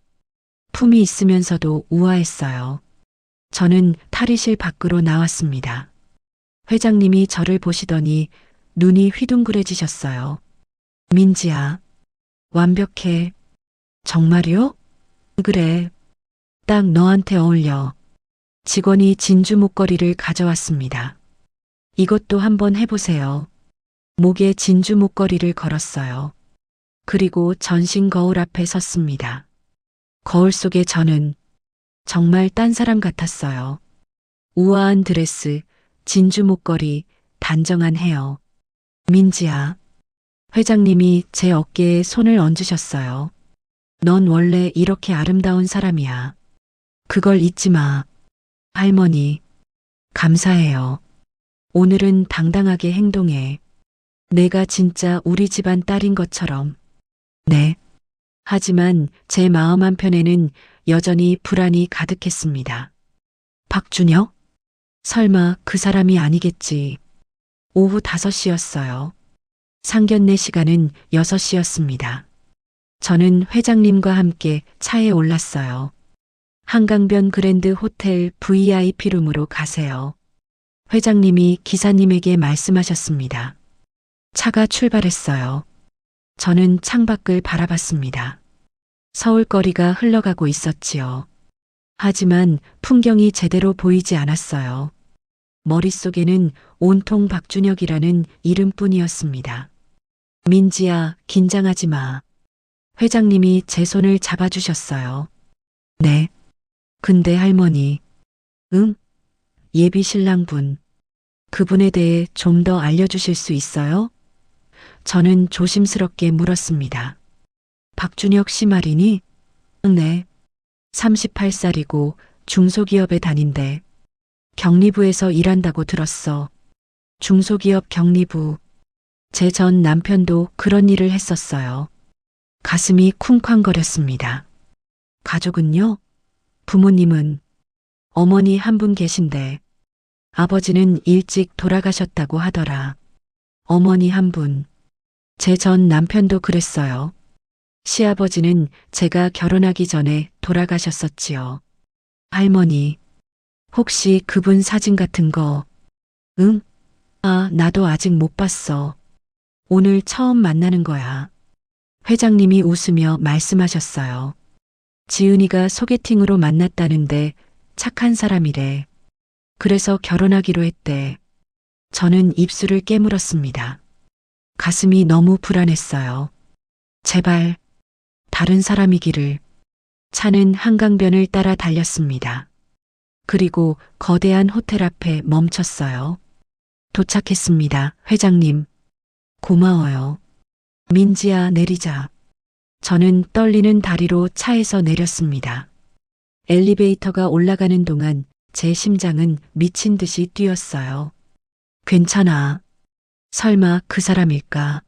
품이 있으면서도 우아했어요. 저는 탈의실 밖으로 나왔습니다. 회장님이 저를 보시더니 눈이 휘둥그레지셨어요. 민지야, 완벽해. 정말요? 그래. 딱 너한테 어울려. 직원이 진주 목걸이를 가져왔습니다. 이것도 한번 해보세요. 목에 진주 목걸이를 걸었어요. 그리고 전신 거울 앞에 섰습니다. 거울 속에 저는 정말 딴 사람 같았어요. 우아한 드레스, 진주 목걸이, 단정한 헤어. 민지야. 회장님이 제 어깨에 손을 얹으셨어요. 넌 원래 이렇게 아름다운 사람이야. 그걸 잊지 마. 할머니. 감사해요. 오늘은 당당하게 행동해. 내가 진짜 우리 집안 딸인 것처럼. 네. 하지만 제 마음 한편에는 여전히 불안이 가득했습니다. 박준혁? 설마 그 사람이 아니겠지. 오후 5시였어요. 상견례 시간은 6시였습니다. 저는 회장님과 함께 차에 올랐어요. 한강변 그랜드 호텔 VIP룸으로 가세요. 회장님이 기사님에게 말씀하셨습니다. 차가 출발했어요. 저는 창밖을 바라봤습니다. 서울거리가 흘러가고 있었지요. 하지만 풍경이 제대로 보이지 않았어요. 머릿속에는 온통 박준혁이라는 이름뿐이었습니다. 민지야, 긴장하지 마. 회장님이 제 손을 잡아주셨어요. 네. 근데 할머니. 응? 예비 신랑분. 그분에 대해 좀 더 알려주실 수 있어요? 저는 조심스럽게 물었습니다. 박준혁 씨 말이니? 네. 38살이고 중소기업에 다닌대. 경리부에서 일한다고 들었어. 중소기업 경리부. 제 전 남편도 그런 일을 했었어요. 가슴이 쿵쾅거렸습니다. 가족은요? 부모님은? 어머니 한 분 계신데 아버지는 일찍 돌아가셨다고 하더라. 어머니 한 분. 제 전 남편도 그랬어요. 시아버지는 제가 결혼하기 전에 돌아가셨었지요. 할머니. 혹시 그분 사진 같은 거? 응? 아, 나도 아직 못 봤어. 오늘 처음 만나는 거야. 회장님이 웃으며 말씀하셨어요. 지은이가 소개팅으로 만났다는데 착한 사람이래. 그래서 결혼하기로 했대. 저는 입술을 깨물었습니다. 가슴이 너무 불안했어요. 제발, 다른 사람이기를. 차는 한강변을 따라 달렸습니다. 그리고 거대한 호텔 앞에 멈췄어요. 도착했습니다, 회장님. 고마워요. 민지야, 내리자. 저는 떨리는 다리로 차에서 내렸습니다. 엘리베이터가 올라가는 동안 제 심장은 미친 듯이 뛰었어요. 괜찮아. 설마 그 사람일까?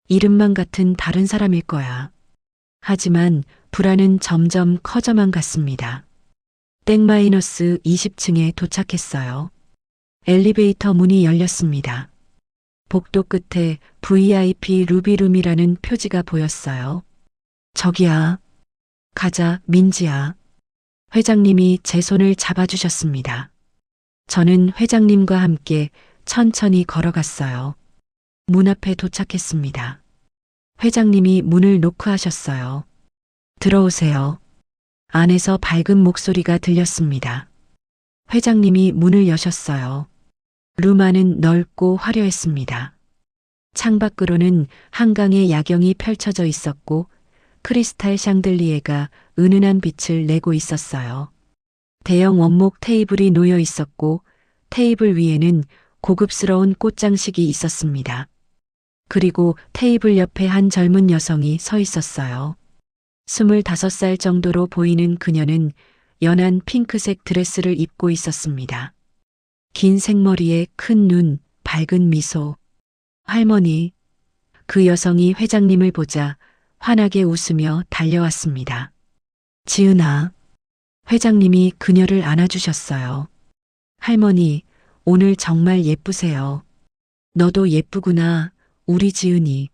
이름만 같은 다른 사람일 거야. 하지만 불안은 점점 커져만 갔습니다. 땡마이너스 20층에 도착했어요. 엘리베이터 문이 열렸습니다. 복도 끝에 VIP 루비룸이라는 표지가 보였어요. 저기야. 가자, 민지야. 회장님이 제 손을 잡아주셨습니다. 저는 회장님과 함께 천천히 걸어갔어요. 문 앞에 도착했습니다. 회장님이 문을 노크하셨어요. 들어오세요. 안에서 밝은 목소리가 들렸습니다. 회장님이 문을 여셨어요. 룸 안은 넓고 화려했습니다. 창밖으로는 한강의 야경이 펼쳐져 있었고 크리스탈 샹들리에가 은은한 빛을 내고 있었어요. 대형 원목 테이블이 놓여 있었고 테이블 위에는 고급스러운 꽃장식이 있었습니다. 그리고 테이블 옆에 한 젊은 여성이 서 있었어요. 25살 정도로 보이는 그녀는 연한 핑크색 드레스를 입고 있었습니다. 긴 생머리에 큰 눈, 밝은 미소. 할머니. 그 여성이 회장님을 보자 환하게 웃으며 달려왔습니다. 지은아. 회장님이 그녀를 안아주셨어요. 할머니, 오늘 정말 예쁘세요. 너도 예쁘구나, 우리 지은이.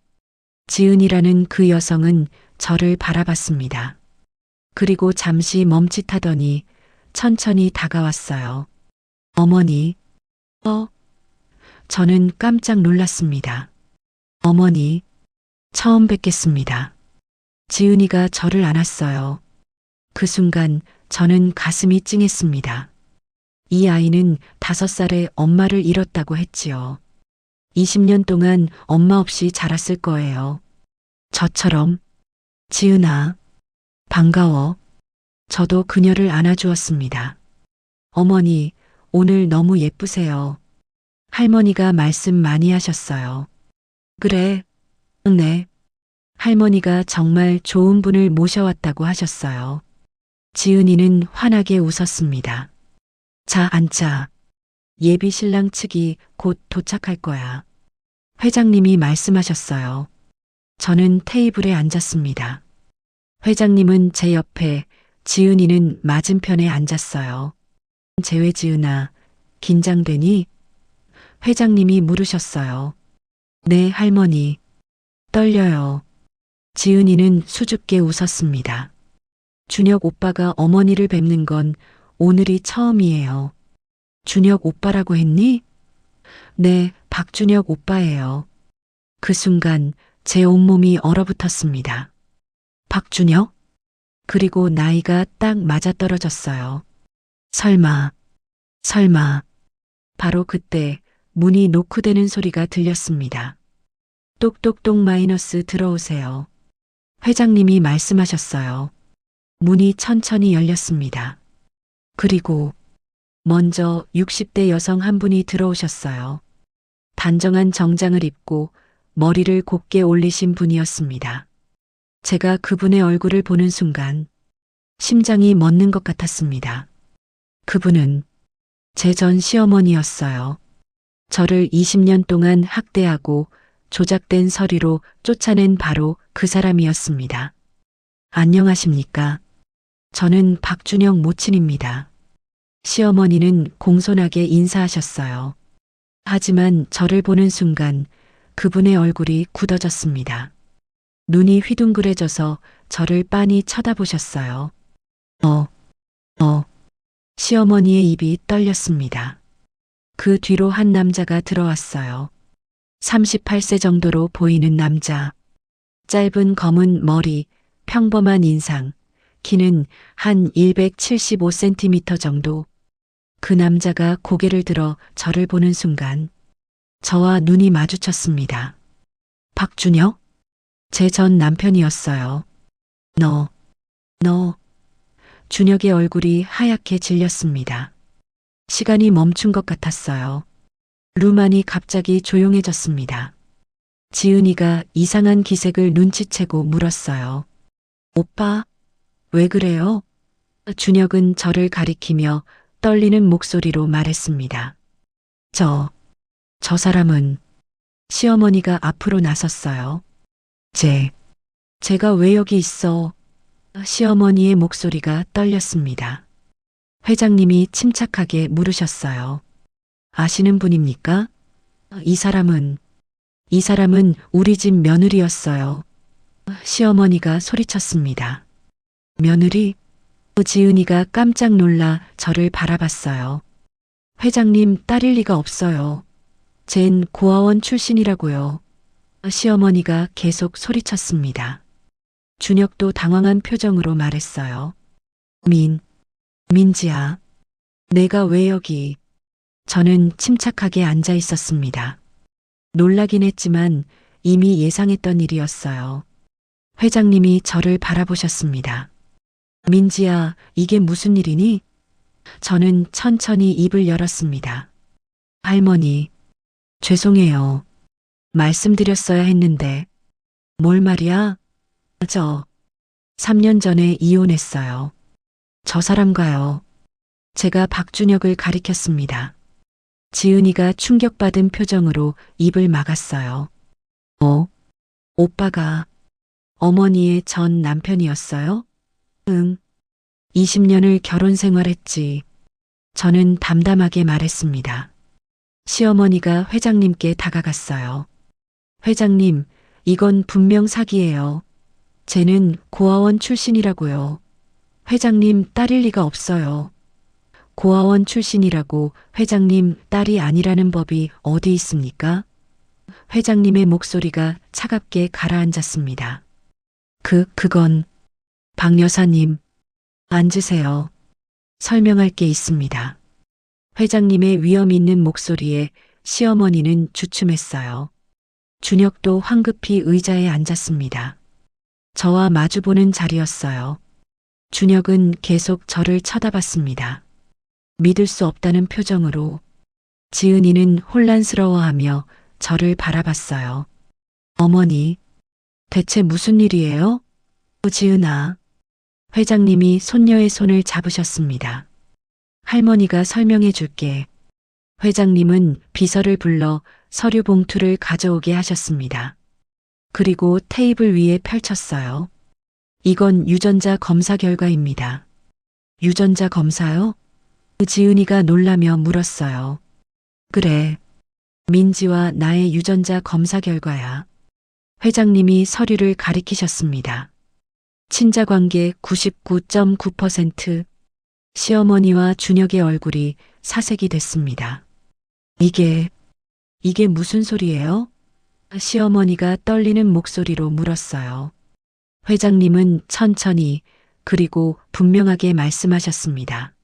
지은이라는 그 여성은 저를 바라봤습니다. 그리고 잠시 멈칫하더니 천천히 다가왔어요. 어머니. 저는 깜짝 놀랐습니다. 어머니, 처음 뵙겠습니다. 지은이가 저를 안았어요. 그 순간 저는 가슴이 찡했습니다. 이 아이는 5살에 엄마를 잃었다고 했지요. 20년 동안 엄마 없이 자랐을 거예요. 저처럼. 지은아, 반가워. 저도 그녀를 안아주었습니다. 어머니, 오늘 너무 예쁘세요. 할머니가 말씀 많이 하셨어요. 그래, 네. 할머니가 정말 좋은 분을 모셔왔다고 하셨어요. 지은이는 환하게 웃었습니다. 자, 앉자. 예비 신랑 측이 곧 도착할 거야. 회장님이 말씀하셨어요. 저는 테이블에 앉았습니다. 회장님은 제 옆에, 지은이는 맞은편에 앉았어요. 재회 지은아, 긴장되니? 회장님이 물으셨어요. 네, 할머니. 떨려요. 지은이는 수줍게 웃었습니다. 준혁 오빠가 어머니를 뵙는 건 오늘이 처음이에요. 준혁 오빠라고 했니? 네, 박준혁 오빠예요. 그 순간 제 온몸이 얼어붙었습니다. 박준혁? 그리고 나이가 딱 맞아떨어졌어요. 설마. 바로 그때 문이 노크되는 소리가 들렸습니다. 똑똑똑 마이너스 들어오세요. 회장님이 말씀하셨어요. 문이 천천히 열렸습니다. 그리고 먼저 60대 여성 한 분이 들어오셨어요. 단정한 정장을 입고 머리를 곧게 올리신 분이었습니다. 제가 그분의 얼굴을 보는 순간 심장이 멎는 것 같았습니다. 그분은 제 전 시어머니였어요. 저를 20년 동안 학대하고 조작된 서류로 쫓아낸 바로 그 사람이었습니다. 안녕하십니까? 저는 박준영 모친입니다. 시어머니는 공손하게 인사하셨어요. 하지만 저를 보는 순간 그분의 얼굴이 굳어졌습니다. 눈이 휘둥그레져서 저를 빤히 쳐다보셨어요. 시어머니의 입이 떨렸습니다. 그 뒤로 한 남자가 들어왔어요. 38세 정도로 보이는 남자. 짧은 검은 머리, 평범한 인상, 키는 한 175cm 정도. 그 남자가 고개를 들어 저를 보는 순간 저와 눈이 마주쳤습니다. 박준혁? 제 전 남편이었어요. 너. 준혁의 얼굴이 하얗게 질렸습니다. 시간이 멈춘 것 같았어요. 루만이 갑자기 조용해졌습니다. 지은이가 이상한 기색을 눈치채고 물었어요. 오빠, 왜 그래요? 준혁은 저를 가리키며 떨리는 목소리로 말했습니다. 저 사람은 시어머니가 앞으로 나섰어요. 제가 왜 여기 있어? 시어머니의 목소리가 떨렸습니다. 회장님이 침착하게 물으셨어요. 아시는 분입니까? 이 사람은 우리 집 며느리였어요. 시어머니가 소리쳤습니다. 며느리? 지은이가 깜짝 놀라 저를 바라봤어요. 회장님 딸일 리가 없어요. 쟨 고아원 출신이라고요. 시어머니가 계속 소리쳤습니다. 준혁도 당황한 표정으로 말했어요. 민지야, 내가 왜 여기? 저는 침착하게 앉아 있었습니다. 놀라긴 했지만 이미 예상했던 일이었어요. 회장님이 저를 바라보셨습니다. 민지야, 이게 무슨 일이니? 저는 천천히 입을 열었습니다. 할머니, 죄송해요. 말씀드렸어야 했는데. 뭘 말이야? 저 3년 전에 이혼했어요. 저 사람과요. 제가 박준혁을 가리켰습니다. 지은이가 충격받은 표정으로 입을 막았어요. 오빠가 어머니의 전 남편이었어요? 응. 20년을 결혼 생활했지. 저는 담담하게 말했습니다. 시어머니가 회장님께 다가갔어요. 회장님, 이건 분명 사기예요. 쟤는 고아원 출신이라고요. 회장님 딸일 리가 없어요. 고아원 출신이라고 회장님 딸이 아니라는 법이 어디 있습니까? 회장님의 목소리가 차갑게 가라앉았습니다. 그건 박 여사님, 앉으세요. 설명할 게 있습니다. 회장님의 위험 있는 목소리에 시어머니는 주춤했어요. 준혁도 황급히 의자에 앉았습니다. 저와 마주보는 자리였어요. 준혁은 계속 저를 쳐다봤습니다. 믿을 수 없다는 표정으로. 지은이는 혼란스러워하며 저를 바라봤어요. 어머니, 대체 무슨 일이에요? 지은아. 회장님이 손녀의 손을 잡으셨습니다. 할머니가 설명해 줄게. 회장님은 비서를 불러 서류 봉투를 가져오게 하셨습니다. 그리고 테이블 위에 펼쳤어요. 이건 유전자 검사 결과입니다. 유전자 검사요? 지은이가 놀라며 물었어요. 그래. 민지와 나의 유전자 검사 결과야. 회장님이 서류를 가리키셨습니다. 친자관계 99.9%. 시어머니와 준혁의 얼굴이 사색이 됐습니다. 이게 무슨 소리예요? 시어머니가 떨리는 목소리로 물었어요. 회장님은 천천히 그리고 분명하게 말씀하셨습니다.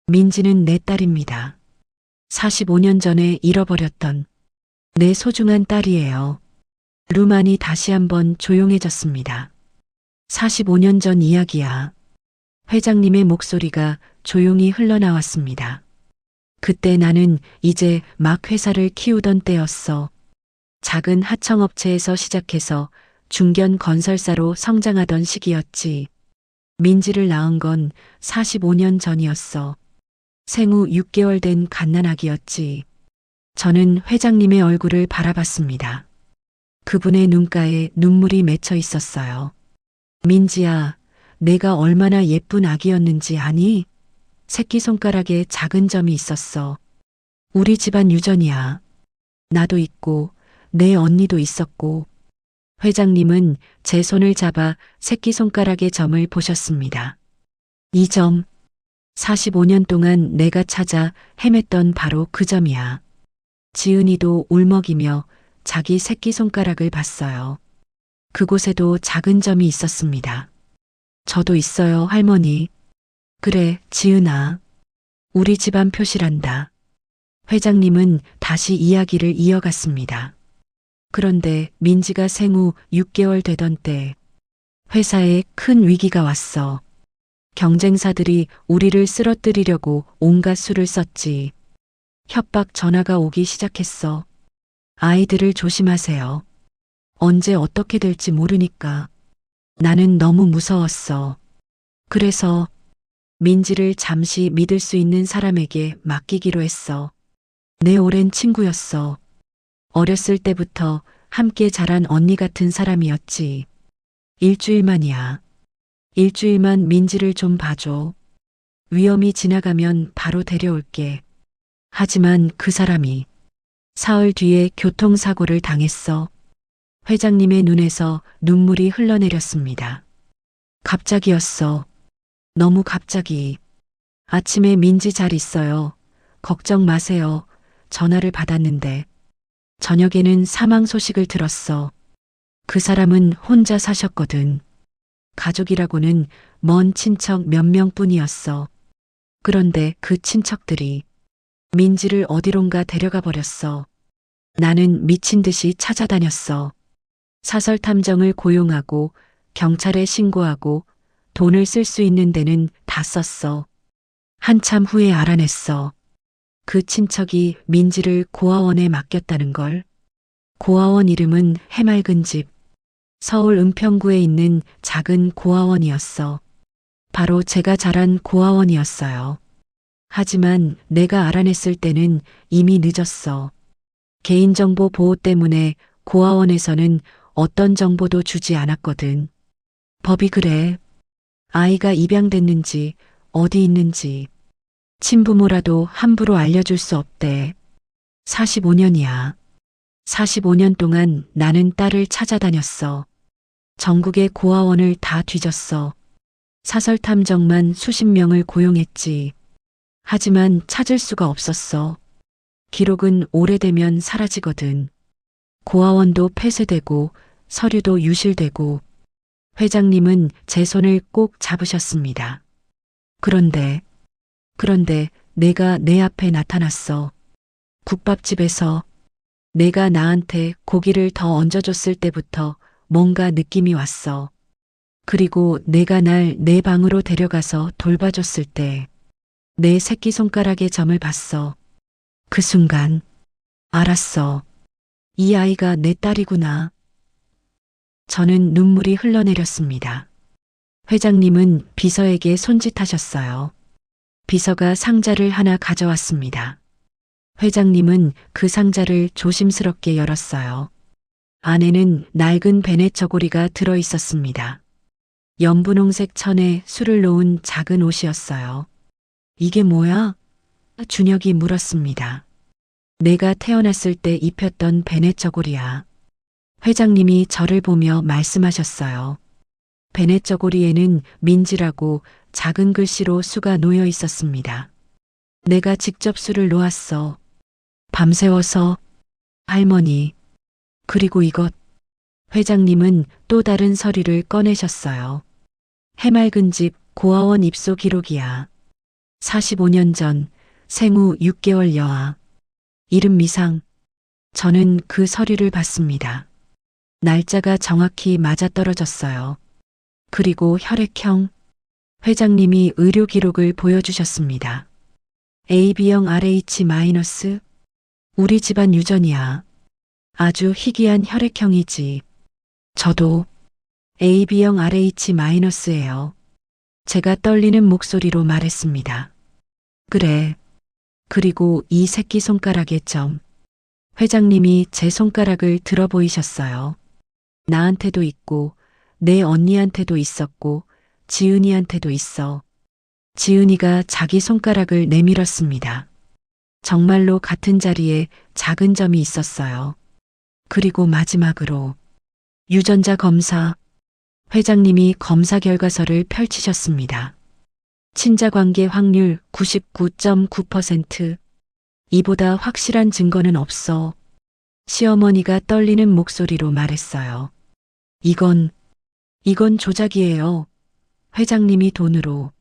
민지는 내 딸입니다. 45년 전에 잃어버렸던 내 소중한 딸이에요. 루만이 다시 한번 조용해졌습니다. 45년 전 이야기야. 회장님의 목소리가 조용히 흘러나왔습니다. 그때 나는 이제 막 회사를 키우던 때였어. 작은 하청업체에서 시작해서 중견 건설사로 성장하던 시기였지. 민지를 낳은 건 45년 전이었어. 생후 6개월 된 갓난아기였지. 저는 회장님의 얼굴을 바라봤습니다. 그분의 눈가에 눈물이 맺혀 있었어요. 민지야, 내가 얼마나 예쁜 아기였는지 아니? 새끼손가락에 작은 점이 있었어. 우리 집안 유전이야. 나도 있고 내 언니도 있었고. 회장님은 제 손을 잡아 새끼손가락의 점을 보셨습니다. 이 점, 45년 동안 내가 찾아 헤맸던 바로 그 점이야. 지은이도 울먹이며 자기 새끼손가락을 봤어요. 그곳에도 작은 점이 있었습니다. 저도 있어요, 할머니. 그래, 지은아. 우리 집안 표시란다. 회장님은 다시 이야기를 이어갔습니다. 그런데 민지가 생후 6개월 되던 때 회사에 큰 위기가 왔어. 경쟁사들이 우리를 쓰러뜨리려고 온갖 수를 썼지. 협박 전화가 오기 시작했어. 아이들을 조심하세요. 언제 어떻게 될지 모르니까. 나는 너무 무서웠어. 그래서 민지를 잠시 믿을 수 있는 사람에게 맡기기로 했어. 내 오랜 친구였어. 어렸을 때부터 함께 자란 언니 같은 사람이었지. 일주일만이야. 일주일만 민지를 좀 봐줘. 위험이 지나가면 바로 데려올게. 하지만 그 사람이 사흘 뒤에 교통사고를 당했어. 회장님의 눈에서 눈물이 흘러내렸습니다. 갑자기였어. 너무 갑자기. 아침에 민지 잘 있어요. 걱정 마세요. 전화를 받았는데 저녁에는 사망 소식을 들었어. 그 사람은 혼자 사셨거든. 가족이라고는 먼 친척 몇 명뿐이었어. 그런데 그 친척들이 민지를 어디론가 데려가 버렸어. 나는 미친 듯이 찾아다녔어. 사설 탐정을 고용하고 경찰에 신고하고 돈을 쓸 수 있는 데는 다 썼어. 한참 후에 알아냈어. 그 친척이 민지를 고아원에 맡겼다는 걸. 고아원 이름은 해맑은 집. 서울 은평구에 있는 작은 고아원이었어. 바로 제가 자란 고아원이었어요. 하지만 내가 알아냈을 때는 이미 늦었어. 개인정보 보호 때문에 고아원에서는 어떤 정보도 주지 않았거든. 법이 그래. 아이가 입양됐는지 어디 있는지 친부모라도 함부로 알려줄 수 없대. 45년이야. 45년 동안 나는 딸을 찾아다녔어. 전국의 고아원을 다 뒤졌어. 사설 탐정만 수십 명을 고용했지. 하지만 찾을 수가 없었어. 기록은 오래되면 사라지거든. 고아원도 폐쇄되고 서류도 유실되고 회장님은 제 손을 꼭 잡으셨습니다. 그런데 내가 내 앞에 나타났어. 국밥집에서 내가 나한테 고기를 더 얹어줬을 때부터 뭔가 느낌이 왔어. 그리고 내가 날 내 방으로 데려가서 돌봐줬을 때 내 새끼손가락의 점을 봤어. 그 순간 알았어. 이 아이가 내 딸이구나. 저는 눈물이 흘러내렸습니다. 회장님은 비서에게 손짓하셨어요. 비서가 상자를 하나 가져왔습니다. 회장님은 그 상자를 조심스럽게 열었어요. 안에는 낡은 베네 저고리가 들어 있었습니다. 연분홍색 천에 술을 놓은 작은 옷이었어요. 이게 뭐야? 준혁이 물었습니다. 내가 태어났을 때 입혔던 베네 저고리야. 회장님이 저를 보며 말씀하셨어요. 베네 저고리에는 민지라고 작은 글씨로 수가 놓여 있었습니다. 내가 직접 수를 놓았어. 밤새워서. 할머니. 그리고 이것. 회장님은 또 다른 서류를 꺼내셨어요. 해맑은 집 고아원 입소 기록이야. 45년 전 생후 6개월 여아. 이름 미상. 저는 그 서류를 봤습니다. 날짜가 정확히 맞아떨어졌어요. 그리고 혈액형. 회장님이 의료 기록을 보여주셨습니다. AB형 RH-. 우리 집안 유전이야. 아주 희귀한 혈액형이지. 저도 AB형 RH-예요. 제가 떨리는 목소리로 말했습니다. 그래. 그리고 이 새끼손가락의 점. 회장님이 제 손가락을 들어 보이셨어요. 나한테도 있고 내 언니한테도 있었고 지은이한테도 있어. 지은이가 자기 손가락을 내밀었습니다. 정말로 같은 자리에 작은 점이 있었어요. 그리고 마지막으로 유전자 검사. 회장님이 검사 결과서를 펼치셨습니다. 친자관계 확률 99.9%. 이보다 확실한 증거는 없어. 시어머니가 떨리는 목소리로 말했어요. 이건 조작이에요. 회장님이 돈으로.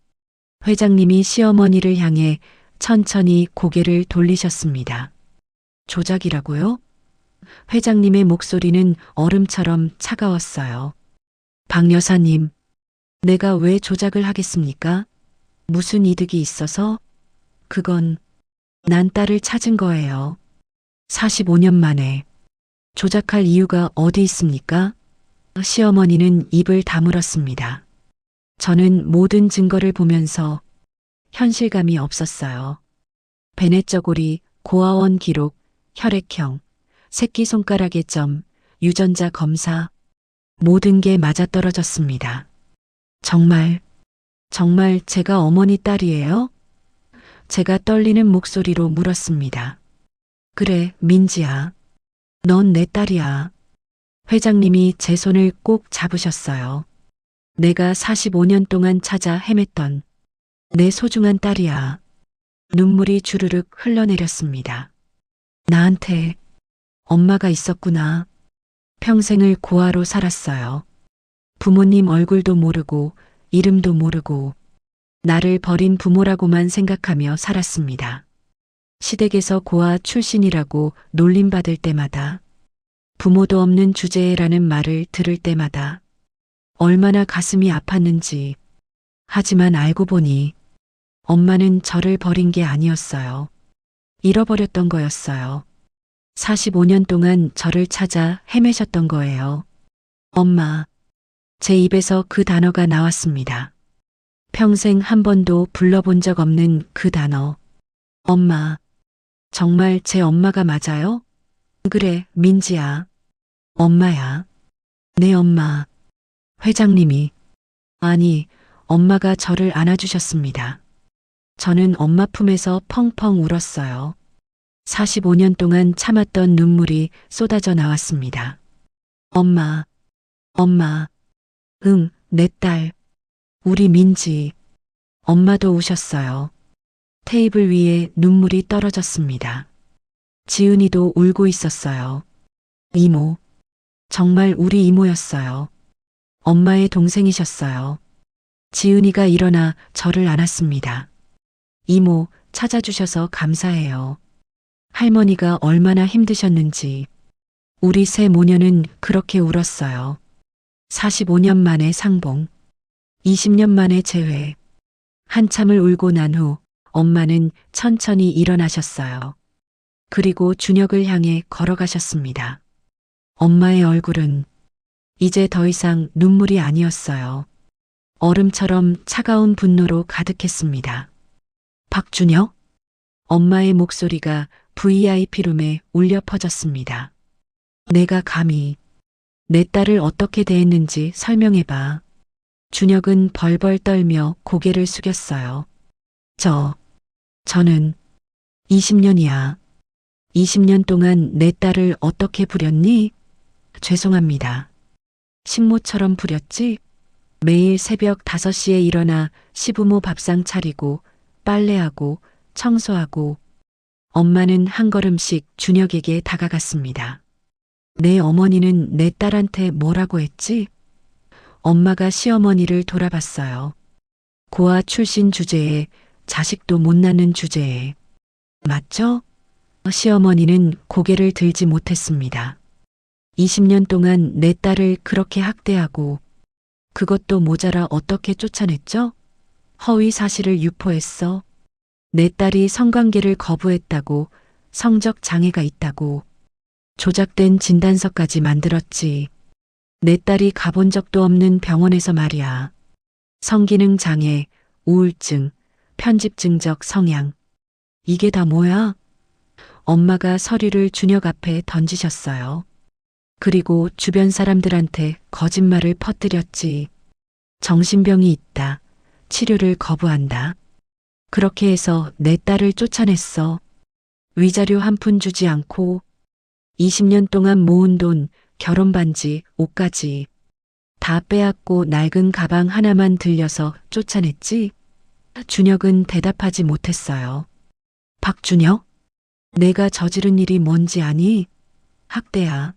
회장님이 시어머니를 향해 천천히 고개를 돌리셨습니다. 조작이라고요? 회장님의 목소리는 얼음처럼 차가웠어요. 박 여사님, 내가 왜 조작을 하겠습니까? 무슨 이득이 있어서? 그건 난 딸을 찾은 거예요. 45년 만에. 조작할 이유가 어디 있습니까? 시어머니는 입을 다물었습니다. 저는 모든 증거를 보면서 현실감이 없었어요. 베넷저고리, 고아원 기록, 혈액형, 새끼손가락의 점, 유전자 검사, 모든 게 맞아떨어졌습니다. 정말 제가 어머니 딸이에요? 제가 떨리는 목소리로 물었습니다. 그래, 민지야. 넌 내 딸이야. 회장님이 제 손을 꼭 잡으셨어요. 내가 45년 동안 찾아 헤맸던 내 소중한 딸이야. 눈물이 주르륵 흘러내렸습니다. 나한테 엄마가 있었구나. 평생을 고아로 살았어요. 부모님 얼굴도 모르고 이름도 모르고 나를 버린 부모라고만 생각하며 살았습니다. 시댁에서 고아 출신이라고 놀림받을 때마다, 부모도 없는 주제라는 말을 들을 때마다 얼마나 가슴이 아팠는지. 하지만 알고 보니 엄마는 저를 버린 게 아니었어요. 잃어버렸던 거였어요. 45년 동안 저를 찾아 헤매셨던 거예요. 엄마. 제 입에서 그 단어가 나왔습니다. 평생 한 번도 불러본 적 없는 그 단어. 엄마. 정말 제 엄마가 맞아요? 그래, 민지야. 엄마야. 내 엄마. 회장님이. 아니, 엄마가 저를 안아주셨습니다. 저는 엄마 품에서 펑펑 울었어요. 45년 동안 참았던 눈물이 쏟아져 나왔습니다. 엄마. 응, 내 딸. 우리 민지. 엄마도 우셨어요. 테이블 위에 눈물이 떨어졌습니다. 지은이도 울고 있었어요. 이모. 정말 우리 이모였어요. 엄마의 동생이셨어요. 지은이가 일어나 저를 안았습니다. 이모, 찾아주셔서 감사해요. 할머니가 얼마나 힘드셨는지. 우리 세 모녀는 그렇게 울었어요. 45년 만에 상봉. 20년 만에 재회. 한참을 울고 난 후 엄마는 천천히 일어나셨어요. 그리고 준혁을 향해 걸어가셨습니다. 엄마의 얼굴은 이제 더 이상 눈물이 아니었어요. 얼음처럼 차가운 분노로 가득했습니다. 박준혁? 엄마의 목소리가 VIP룸에 울려 퍼졌습니다. 내가 감히 내 딸을 어떻게 대했는지 설명해봐. 준혁은 벌벌 떨며 고개를 숙였어요. 저는 20년이야. 20년 동안 내 딸을 어떻게 부렸니? 죄송합니다. 식모처럼 부렸지? 매일 새벽 5시에 일어나 시부모 밥상 차리고 빨래하고 청소하고. 엄마는 한 걸음씩 준혁에게 다가갔습니다. 내 어머니는 내 딸한테 뭐라고 했지? 엄마가 시어머니를 돌아봤어요. 고아 출신 주제에 자식도 못 낳는 주제에. 맞죠? 시어머니는 고개를 들지 못했습니다. 20년 동안 내 딸을 그렇게 학대하고 그것도 모자라 어떻게 쫓아냈죠? 허위 사실을 유포했어. 내 딸이 성관계를 거부했다고, 성적 장애가 있다고, 조작된 진단서까지 만들었지. 내 딸이 가본 적도 없는 병원에서 말이야. 성기능 장애, 우울증, 편집증적 성향. 이게 다 뭐야? 엄마가 서류를 준혁 앞에 던지셨어요. 그리고 주변 사람들한테 거짓말을 퍼뜨렸지. 정신병이 있다. 치료를 거부한다. 그렇게 해서 내 딸을 쫓아냈어. 위자료 한 푼 주지 않고 20년 동안 모은 돈, 결혼 반지, 옷까지 다 빼앗고 낡은 가방 하나만 들려서 쫓아냈지. 준혁은 대답하지 못했어요. 박준혁? 내가 저지른 일이 뭔지 아니? 학대야.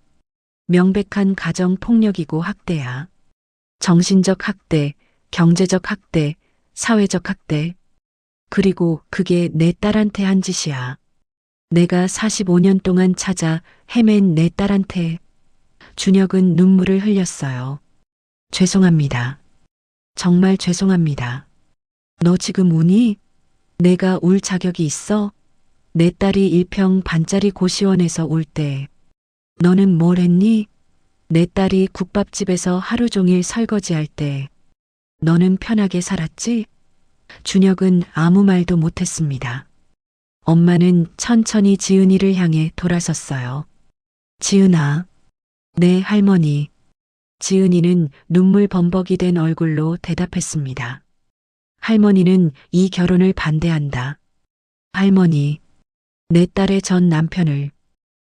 명백한 가정 폭력이고 학대야. 정신적 학대, 경제적 학대, 사회적 학대. 그리고 그게 내 딸한테 한 짓이야. 내가 45년 동안 찾아 헤맨 내 딸한테. 준혁은 눈물을 흘렸어요. 죄송합니다. 정말 죄송합니다. 너 지금 우니? 내가 울 자격이 있어? 내 딸이 일평반짜리 고시원에서 올 때 너는 뭘 했니? 내 딸이 국밥집에서 하루 종일 설거지할 때 너는 편하게 살았지? 준혁은 아무 말도 못했습니다. 엄마는 천천히 지은이를 향해 돌아섰어요. 지은아, 네 할머니. 지은이는 눈물 범벅이 된 얼굴로 대답했습니다. 할머니는 이 결혼을 반대한다. 할머니, 내 딸의 전 남편을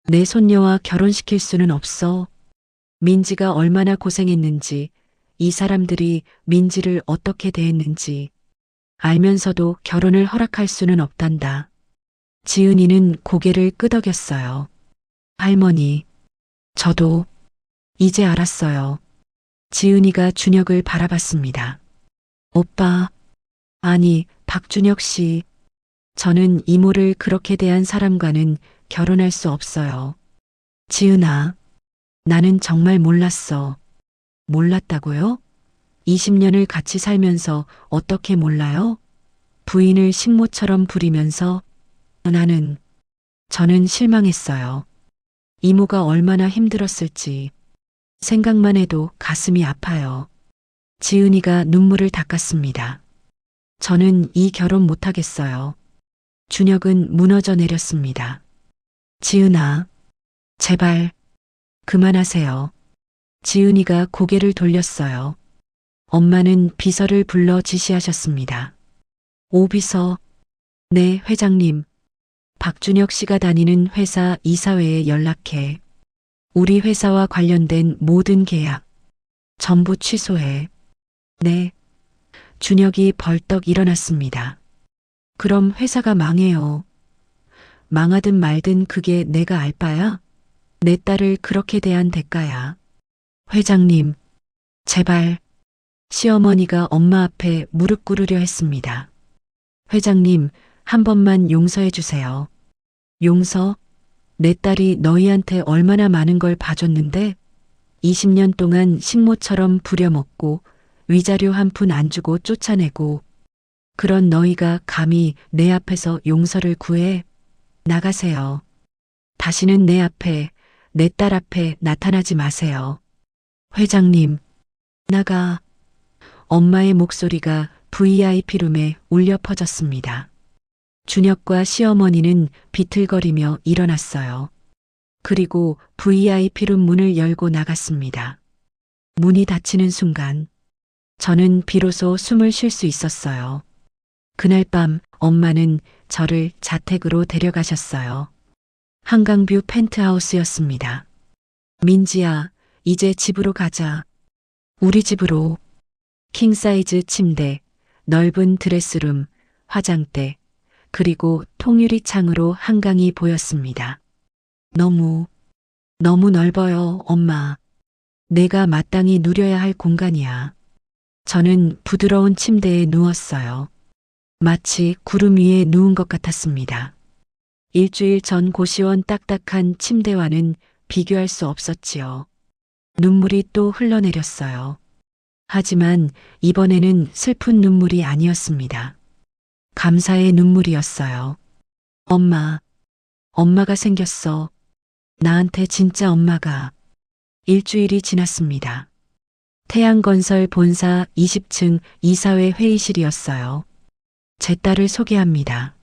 내 손녀와 결혼시킬 수는 없어. 민지가 얼마나 고생했는지, 이 사람들이 민지를 어떻게 대했는지 알면서도 결혼을 허락할 수는 없단다. 지은이는 고개를 끄덕였어요. 할머니, 저도 이제 알았어요. 지은이가 준혁을 바라봤습니다. 오빠, 아니, 박준혁 씨. 저는 이모를 그렇게 대한 사람과는 결혼할 수 없어요. 지은아, 나는 정말 몰랐어. 몰랐다고요? 20년을 같이 살면서 어떻게 몰라요? 부인을 식모처럼 부리면서 저는 실망했어요. 이모가 얼마나 힘들었을지 생각만 해도 가슴이 아파요. 지은이가 눈물을 닦았습니다. 저는 이 결혼 못하겠어요. 준혁은 무너져 내렸습니다. 지은아, 제발 그만하세요. 지은이가 고개를 돌렸어요. 엄마는 비서를 불러 지시하셨습니다. 오비서, 네 회장님. 박준혁 씨가 다니는 회사 이사회에 연락해. 우리 회사와 관련된 모든 계약 전부 취소해. 네. 준혁이 벌떡 일어났습니다. 그럼 회사가 망해요. 망하든 말든 그게 내가 알 바야? 내 딸을 그렇게 대한 대가야. 회장님, 제발. 시어머니가 엄마 앞에 무릎 꿇으려 했습니다. 회장님, 한 번만 용서해 주세요. 용서? 내 딸이 너희한테 얼마나 많은 걸 봐줬는데 20년 동안 식모처럼 부려먹고 위자료 한 푼 안 주고 쫓아내고 그런 너희가 감히 내 앞에서 용서를 구해? 나가세요. 다시는 내 앞에, 내 딸 앞에 나타나지 마세요. 회장님, 나가. 엄마의 목소리가 VIP룸에 울려 퍼졌습니다. 준혁과 시어머니는 비틀거리며 일어났어요. 그리고 VIP룸 문을 열고 나갔습니다. 문이 닫히는 순간 저는 비로소 숨을 쉴 수 있었어요. 그날 밤 엄마는 저를 자택으로 데려가셨어요. 한강뷰 펜트하우스였습니다. 민지야, 이제 집으로 가자. 우리 집으로. 킹사이즈 침대, 넓은 드레스룸, 화장대, 그리고 통유리 창으로 한강이 보였습니다. 너무 넓어요, 엄마. 내가 마땅히 누려야 할 공간이야. 저는 부드러운 침대에 누웠어요. 마치 구름 위에 누운 것 같았습니다. 일주일 전 고시원 딱딱한 침대와는 비교할 수 없었지요. 눈물이 또 흘러내렸어요. 하지만 이번에는 슬픈 눈물이 아니었습니다. 감사의 눈물이었어요. 엄마가 생겼어. 나한테 진짜 엄마가. 일주일이 지났습니다. 태양건설 본사 20층 이사회 회의실이었어요. 제 딸을 소개합니다.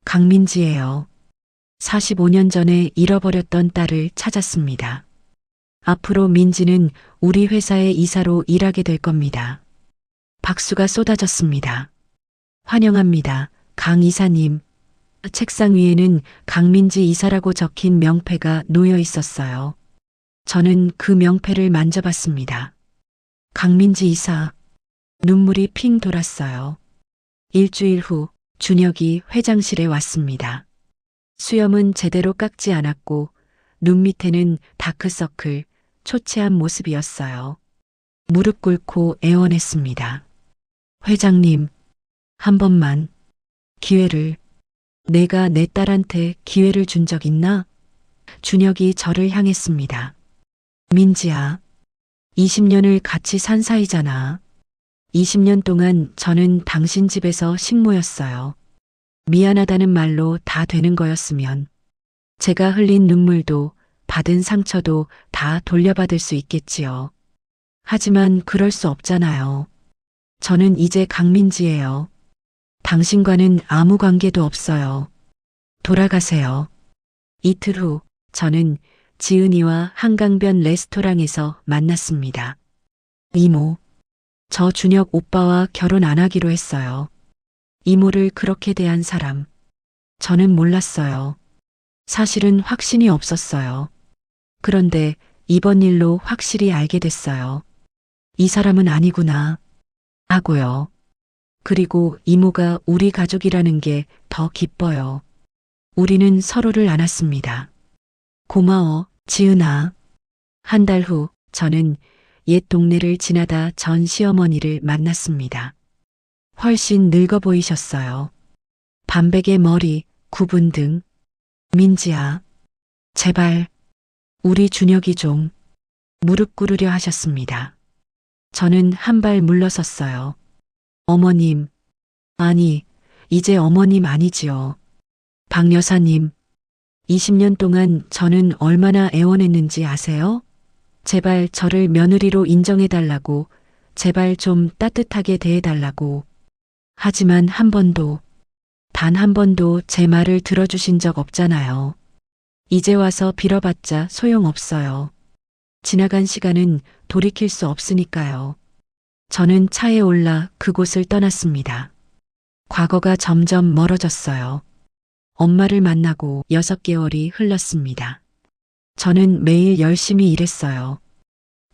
강민지예요. 45년 전에 잃어버렸던 딸을 찾았습니다. 앞으로 민지는 우리 회사의 이사로 일하게 될 겁니다. 박수가 쏟아졌습니다. 환영합니다, 강 이사님. 책상 위에는 강민지 이사라고 적힌 명패가 놓여 있었어요. 저는 그 명패를 만져봤습니다. 강민지 이사. 눈물이 핑 돌았어요. 일주일 후 준혁이 회장실에 왔습니다. 수염은 제대로 깎지 않았고 눈 밑에는 다크서클, 초췌한 모습이었어요. 무릎 꿇고 애원했습니다. 회장님, 한 번만 기회를. 내가 내 딸한테 기회를 준 적 있나? 준혁이 저를 향했습니다. 민지야, 20년을 같이 산 사이잖아. 20년 동안 저는 당신 집에서 식모였어요. 미안하다는 말로 다 되는 거였으면 제가 흘린 눈물도 받은 상처도 다 돌려받을 수 있겠지요. 하지만 그럴 수 없잖아요. 저는 이제 강민지예요. 당신과는 아무 관계도 없어요. 돌아가세요. 이틀 후 저는 지은이와 한강변 레스토랑에서 만났습니다. 이모, 저 준혁 오빠와 결혼 안 하기로 했어요. 이모를 그렇게 대한 사람, 저는 몰랐어요. 사실은 확신이 없었어요. 그런데 이번 일로 확실히 알게 됐어요. 이 사람은 아니구나 하고요. 그리고 이모가 우리 가족이라는 게 더 기뻐요. 우리는 서로를 안았습니다. 고마워, 지은아. 한 달 후 저는 옛 동네를 지나다 전 시어머니를 만났습니다. 훨씬 늙어 보이셨어요. 반백의 머리, 구분 등. 민지야, 제발 우리 준혁이 좀. 무릎 꿇으려 하셨습니다. 저는 한 발 물러섰어요. 어머님, 아니, 이제 어머님 아니지요. 박 여사님, 20년 동안 저는 얼마나 애원했는지 아세요? 제발 저를 며느리로 인정해달라고, 제발 좀 따뜻하게 대해달라고. 하지만 한 번도, 단 한 번도 제 말을 들어주신 적 없잖아요. 이제 와서 빌어봤자 소용없어요. 지나간 시간은 돌이킬 수 없으니까요. 저는 차에 올라 그곳을 떠났습니다. 과거가 점점 멀어졌어요. 엄마를 만나고 6개월이 흘렀습니다. 저는 매일 열심히 일했어요.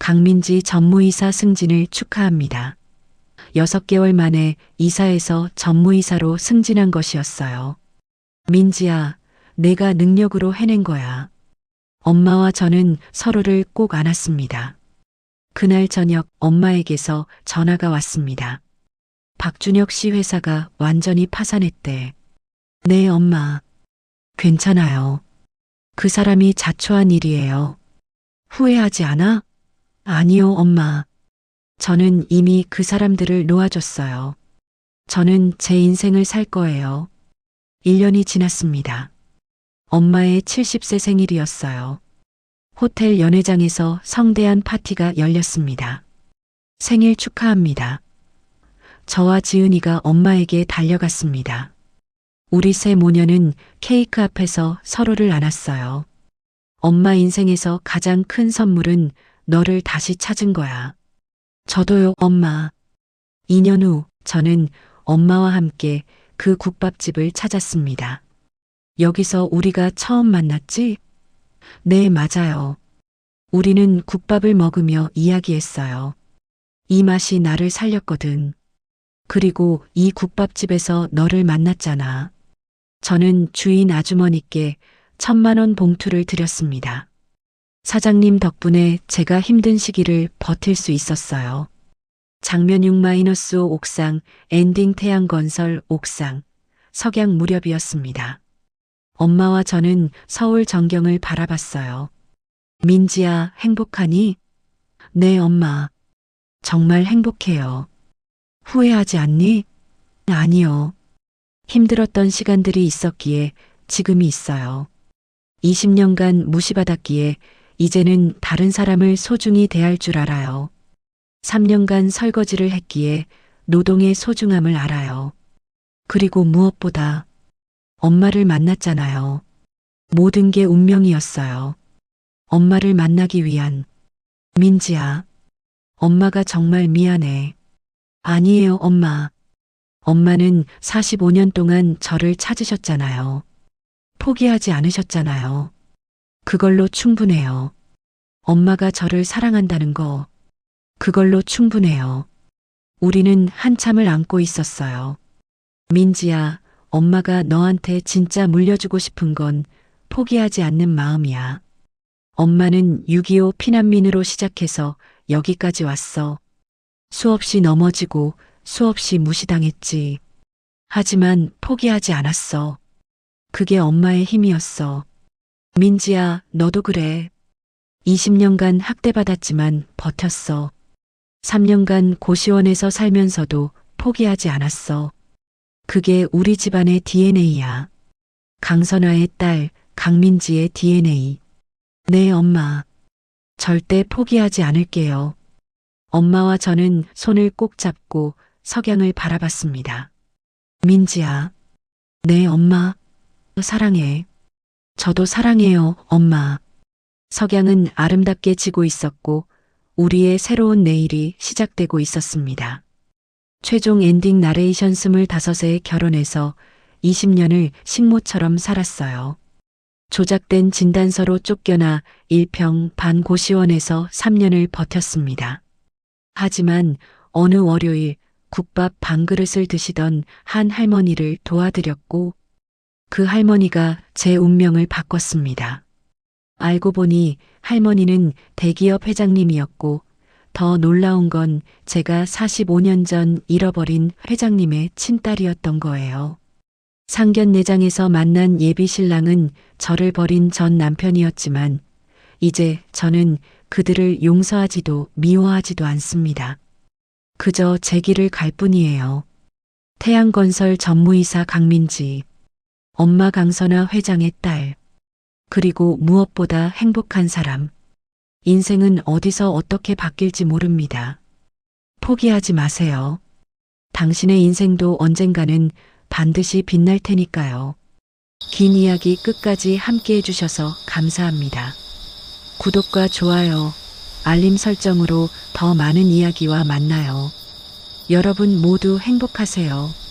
강민지 전무이사 승진을 축하합니다. 6개월 만에 이사에서 전무이사로 승진한 것이었어요. 민지야, 내가 능력으로 해낸 거야. 엄마와 저는 서로를 꼭 안았습니다. 그날 저녁 엄마에게서 전화가 왔습니다. 박준혁 씨 회사가 완전히 파산했대. 네, 엄마. 괜찮아요. 그 사람이 자초한 일이에요. 후회하지 않아? 아니요, 엄마. 저는 이미 그 사람들을 놓아줬어요. 저는 제 인생을 살 거예요. 1년이 지났습니다. 엄마의 70세 생일이었어요. 호텔 연회장에서 성대한 파티가 열렸습니다. 생일 축하합니다. 저와 지은이가 엄마에게 달려갔습니다. 우리 세 모녀는 케이크 앞에서 서로를 안았어요. 엄마 인생에서 가장 큰 선물은 너를 다시 찾은 거야. 저도요, 엄마. 2년 후 저는 엄마와 함께 그 국밥집을 찾았습니다. 여기서 우리가 처음 만났지? 네, 맞아요. 우리는 국밥을 먹으며 이야기했어요. 이 맛이 나를 살렸거든. 그리고 이 국밥집에서 너를 만났잖아. 저는 주인 아주머니께 1,000만 원 봉투를 드렸습니다. 사장님 덕분에 제가 힘든 시기를 버틸 수 있었어요. 장면 6-5 옥상, 엔딩 태양건설 옥상, 석양 무렵이었습니다. 엄마와 저는 서울 전경을 바라봤어요. 민지야, 행복하니? 네, 엄마. 정말 행복해요. 후회하지 않니? 아니요. 힘들었던 시간들이 있었기에 지금이 있어요. 20년간 무시받았기에 이제는 다른 사람을 소중히 대할 줄 알아요. 3년간 설거지를 했기에 노동의 소중함을 알아요. 그리고 무엇보다 엄마를 만났잖아요. 모든 게 운명이었어요. 엄마를 만나기 위한. 민지야, 엄마가 정말 미안해. 아니에요, 엄마. 엄마는 45년 동안 저를 찾으셨잖아요. 포기하지 않으셨잖아요. 그걸로 충분해요. 엄마가 저를 사랑한다는 거, 그걸로 충분해요. 우리는 한참을 안고 있었어요. 민지야, 엄마가 너한테 진짜 물려주고 싶은 건 포기하지 않는 마음이야. 엄마는 6.25 피난민으로 시작해서 여기까지 왔어. 수없이 넘어지고 수없이 무시당했지. 하지만 포기하지 않았어. 그게 엄마의 힘이었어. 민지야, 너도 그래. 20년간 학대받았지만 버텼어. 3년간 고시원에서 살면서도 포기하지 않았어. 그게 우리 집안의 DNA야. 강선아의 딸, 강민지의 DNA. 네, 엄마. 절대 포기하지 않을게요. 엄마와 저는 손을 꼭 잡고 석양을 바라봤습니다. 민지야. 네, 엄마. 사랑해. 저도 사랑해요, 엄마. 석양은 아름답게 지고 있었고 우리의 새로운 내일이 시작되고 있었습니다. 최종 엔딩 나레이션 25에 결혼해서 20년을 식모처럼 살았어요. 조작된 진단서로 쫓겨나 일평 반 고시원에서 3년을 버텼습니다. 하지만 어느 월요일 국밥 반 그릇을 드시던 한 할머니를 도와드렸고 그 할머니가 제 운명을 바꿨습니다. 알고 보니 할머니는 대기업 회장님이었고 더 놀라운 건 제가 45년 전 잃어버린 회장님의 친딸이었던 거예요. 상견례장에서 만난 예비 신랑은 저를 버린 전 남편이었지만 이제 저는 그들을 용서하지도 미워하지도 않습니다. 그저 제 길을 갈 뿐이에요. 태양건설 전무이사 강민지, 엄마 강선아 회장의 딸, 그리고 무엇보다 행복한 사람. 인생은 어디서 어떻게 바뀔지 모릅니다. 포기하지 마세요. 당신의 인생도 언젠가는 반드시 빛날 테니까요. 긴 이야기 끝까지 함께 해주셔서 감사합니다. 구독과 좋아요, 알림 설정으로 더 많은 이야기와 만나요. 여러분 모두 행복하세요.